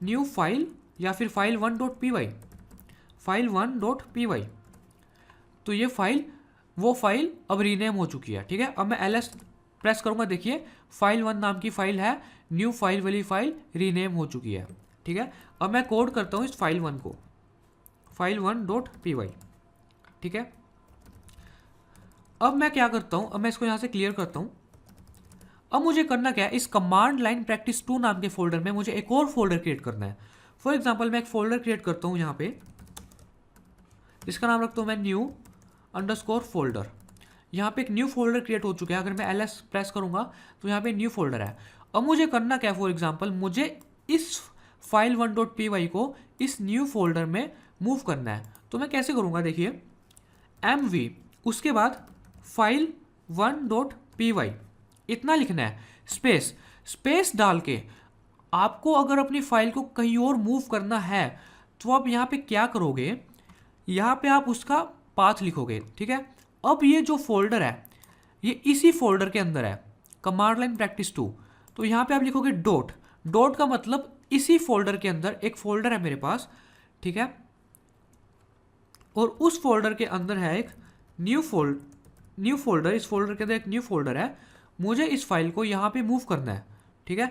न्यू फाइल या फिर file 1 dot py, file 1 dot py। तो ये फाइल वो फाइल अब रीनेम हो चुकी है। ठीक है, अब मैं LS प्रेस करूँगा, देखिए फाइल 1 नाम की फाइल है, न्यू फाइल वाली फाइल रीनेम हो चुकी है। ठीक है, अब मैं कोड करता हूँ इस फाइल 1 को, फाइल 1 डॉट py। ठीक है, अब मैं क्या करता हूँ, अब मैं इसको यहाँ से क्लियर करता हूँ। अब मुझे करना क्या है, इस कमांड लाइन प्रैक्टिस 2 नाम के फोल्डर में मुझे एक और फोल्डर क्रिएट करना है। फॉर एग्जांपल मैं एक फोल्डर क्रिएट करता हूँ यहाँ पे, इसका नाम रखता हूँ मैं न्यू अंडरस्कोर फोल्डर। यहाँ पे एक न्यू फोल्डर क्रिएट हो चुका है। अगर मैं LS प्रेस करूँगा तो यहाँ पे न्यू फोल्डर है। अब मुझे करना क्या है, फॉर एग्जांपल मुझे इस फाइल 1 डॉट py को इस न्यू फोल्डर में मूव करना है। तो मैं कैसे करूँगा, देखिए MV, उसके बाद फाइल 1 डॉट py, इतना लिखना है, स्पेस डाल के। आपको अगर अपनी फाइल को कहीं और मूव करना है तो आप यहाँ पे क्या करोगे, यहाँ पे आप उसका पाथ लिखोगे। ठीक है, अब ये जो फोल्डर है ये इसी फोल्डर के अंदर है, कमांड लाइन प्रैक्टिस 2। तो यहाँ पे आप लिखोगे डॉट, डॉट का मतलब इसी फोल्डर के अंदर एक फोल्डर है मेरे पास, ठीक है, और उस फोल्डर के अंदर है एक न्यू फोल्डर, इस फोल्डर के अंदर एक न्यू फोल्डर है, मुझे इस फाइल को यहाँ पे मूव करना है, ठीक है।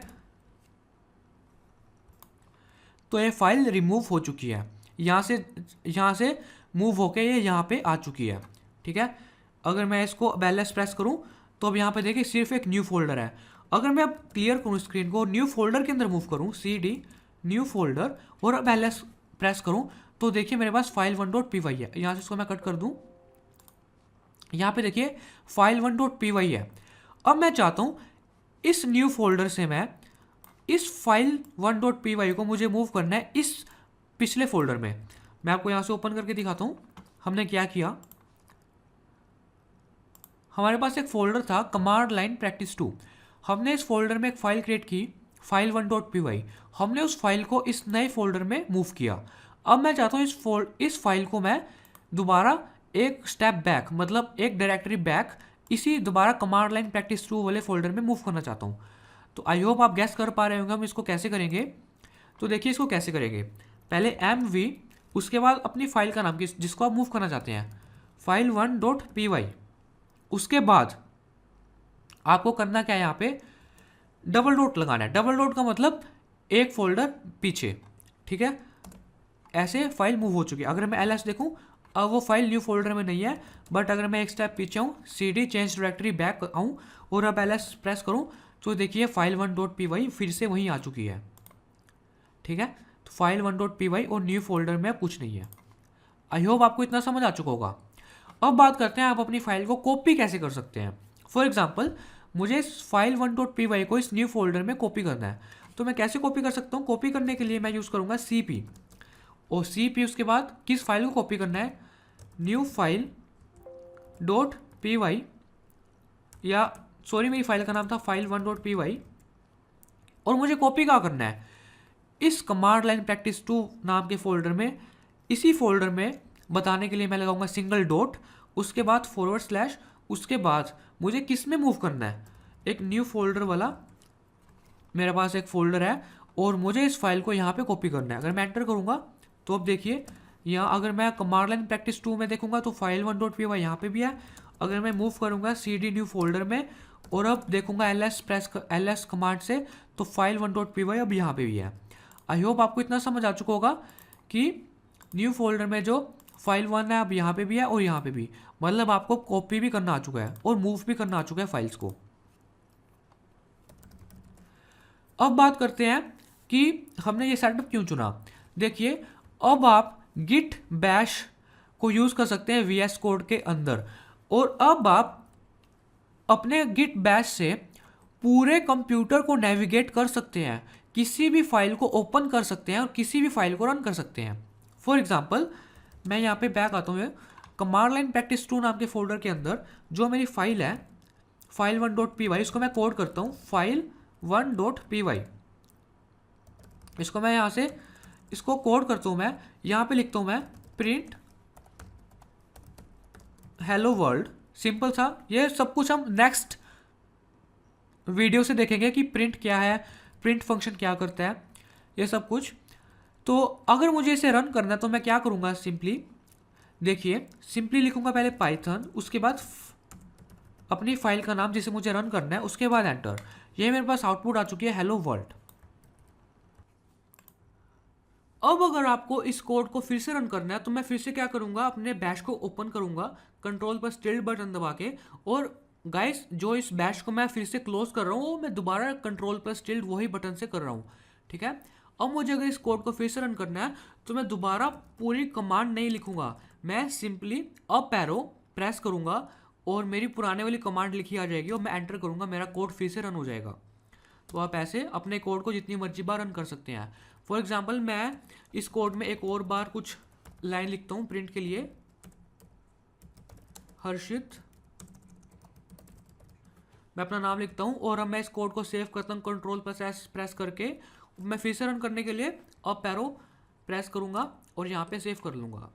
तो ये फाइल रिमूव हो चुकी है, यहाँ से मूव होके ये यहाँ पे आ चुकी है, ठीक है। अगर मैं इसको बैलेंस प्रेस करूँ तो अब यहाँ पे देखिए सिर्फ एक न्यू फोल्डर है। अगर मैं अब क्लियर करूँ स्क्रीन को, न्यू फोल्डर के अंदर मूव करूँ, CD न्यू फोल्डर, और अब बैलेंस प्रेस करूँ तो देखिए मेरे पास फाइल 1.py है। यहाँ से इसको मैं कट कर दूँ, यहाँ पे देखिए फाइल 1.py है। अब मैं चाहता हूँ इस न्यू फोल्डर से मैं इस फाइल 1.py को मुझे मूव करना है इस पिछले फोल्डर में। मैं आपको यहाँ से ओपन करके दिखाता हूँ हमने क्या किया। हमारे पास एक फोल्डर था कमांड लाइन प्रैक्टिस 2, हमने इस फोल्डर में एक फाइल क्रिएट की फाइल 1.py, हमने उस फाइल को इस नए फोल्डर में मूव किया। अब मैं चाहता हूँ इस फाइल को मैं दोबारा एक स्टेप बैक, मतलब एक डायरेक्टरी बैक, इसी दोबारा कमांड लाइन प्रैक्टिस 2 वाले फोल्डर में मूव करना चाहता हूँ। तो आई होप आप गैस कर पा रहे होंगे हम इसको कैसे करेंगे। तो देखिए इसको कैसे करेंगे, पहले MV, उसके बाद अपनी फाइल का नाम जिसको आप मूव करना चाहते हैं, फाइल 1.py, उसके बाद आपको करना क्या है, यहाँ पे डबल डॉट लगाना है। डबल डॉट का मतलब एक फोल्डर पीछे, ठीक है। ऐसे फाइल मूव हो चुकी है। अगर मैं LS देखूँ अब वो फाइल न्यू फोल्डर में नहीं है, बट अगर मैं एक स्टेप पीछे हूँ, CD चेंज डायरेक्टरी बैक आऊँ और अब LS प्रेस करूँ तो देखिए फाइल 1.py फिर से वहीं आ चुकी है, ठीक है। तो फाइल 1.py और न्यू फोल्डर में कुछ नहीं है। आई होप आपको इतना समझ आ चुका होगा। अब बात करते हैं आप अपनी फाइल को कॉपी कैसे कर सकते हैं। फॉर एग्जाम्पल मुझे इस फाइल 1.py को इस न्यू फोल्डर में कॉपी करना है, तो मैं कैसे कॉपी कर सकता हूँ। कॉपी करने के लिए मैं यूज़ करूँगा CP, और CP उसके बाद किस फाइल को कॉपी करना है, न्यू फाइल डॉट py, या सॉरी मेरी फाइल का नाम था फाइल 1.py, और मुझे कॉपी क्या करना है इस कमांड लाइन प्रैक्टिस 2 नाम के फोल्डर में। इसी फोल्डर में बताने के लिए मैं लगाऊंगा सिंगल डॉट, उसके बाद /, उसके बाद मुझे किस में मूव करना है, एक न्यू फोल्डर वाला मेरे पास एक फोल्डर है, और मुझे इस फाइल को यहाँ पे कॉपी करना है। अगर मैं एंटर करूँगा तो अब देखिए यहाँ अगर मैं कमांड लाइन प्रैक्टिस 2 में देखूंगा तो फाइल 1.py यहाँ पे भी है। अगर मैं मूव करूँगा CD न्यू फोल्डर में और अब देखूंगा LS कमांड से तो फाइल 1.py अब यहाँ पे भी है। आई होप आपको इतना समझ आ चुका होगा कि न्यू फोल्डर में जो फाइल 1 है अब यहाँ पे भी है और यहाँ पे भी, मतलब आपको कॉपी भी करना आ चुका है और मूव भी करना आ चुका है फाइल्स को। अब बात करते हैं कि हमने ये सेटअप क्यों चुना। देखिए अब आप गिट बैश को यूज़ कर सकते हैं VS कोड के अंदर, और अब आप अपने गिट बैश से पूरे कंप्यूटर को नेविगेट कर सकते हैं, किसी भी फाइल को ओपन कर सकते हैं और किसी भी फाइल को रन कर सकते हैं। फॉर एग्जांपल मैं यहाँ पे बैक आता हूँ कमांड लाइन प्रैक्टिस 2 नाम के फोल्डर के अंदर जो मेरी फाइल है फाइल 1.py, इसको मैं कोड करता हूँ फाइल 1.py। इसको मैं यहाँ से इसको कोड करता हूँ, मैं यहाँ पे लिखता हूँ मैं प्रिंट हेलो वर्ल्ड, सिंपल सा। ये सब कुछ हम नेक्स्ट वीडियो से देखेंगे कि प्रिंट क्या है, प्रिंट फंक्शन क्या करता है, ये सब कुछ। तो अगर मुझे इसे रन करना है तो मैं क्या करूँगा, सिंपली देखिए सिंपली लिखूँगा पहले पाइथन, उसके बाद अपनी फाइल का नाम जिसे मुझे रन करना है, उसके बाद एंटर। ये मेरे पास आउटपुट आ चुकी है हेलो वर्ल्ड। अब अगर आपको इस कोड को फिर से रन करना है तो मैं फिर से क्या करूँगा, अपने बैश को ओपन करूँगा कंट्रोल पर टिल्ड बटन दबा के, और गाइस जो इस बैश को मैं फिर से क्लोज कर रहा हूँ वो मैं दोबारा कंट्रोल पर टिल्ड वही बटन से कर रहा हूँ, ठीक है। अब मुझे अगर इस कोड को फिर से रन करना है तो मैं दोबारा पूरी कमांड नहीं लिखूंगा, मैं सिंपली अप एरो प्रेस करूँगा और मेरी पुराने वाली कमांड लिखी आ जाएगी और मैं एंटर करूँगा, मेरा कोड फिर से रन हो जाएगा। तो आप ऐसे अपने कोड को जितनी मर्जी बार रन कर सकते हैं। फॉर एग्जाम्पल मैं इस कोड में एक और बार कुछ लाइन लिखता हूँ प्रिंट के लिए, हर्षित, मैं अपना नाम लिखता हूँ, और अब मैं इस कोड को सेव करता हूँ कंट्रोल प्रेस करके। मैं फिर से रन करने के लिए अप एरो प्रेस करूँगा और यहाँ पे सेव कर लूँगा।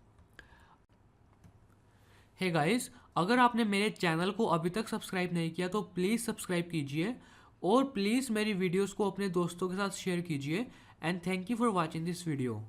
हे गाइस, अगर आपने मेरे चैनल को अभी तक सब्सक्राइब नहीं किया तो प्लीज़ सब्सक्राइब कीजिए और प्लीज़ मेरी वीडियोस को अपने दोस्तों के साथ शेयर कीजिए and thank you for watching this video.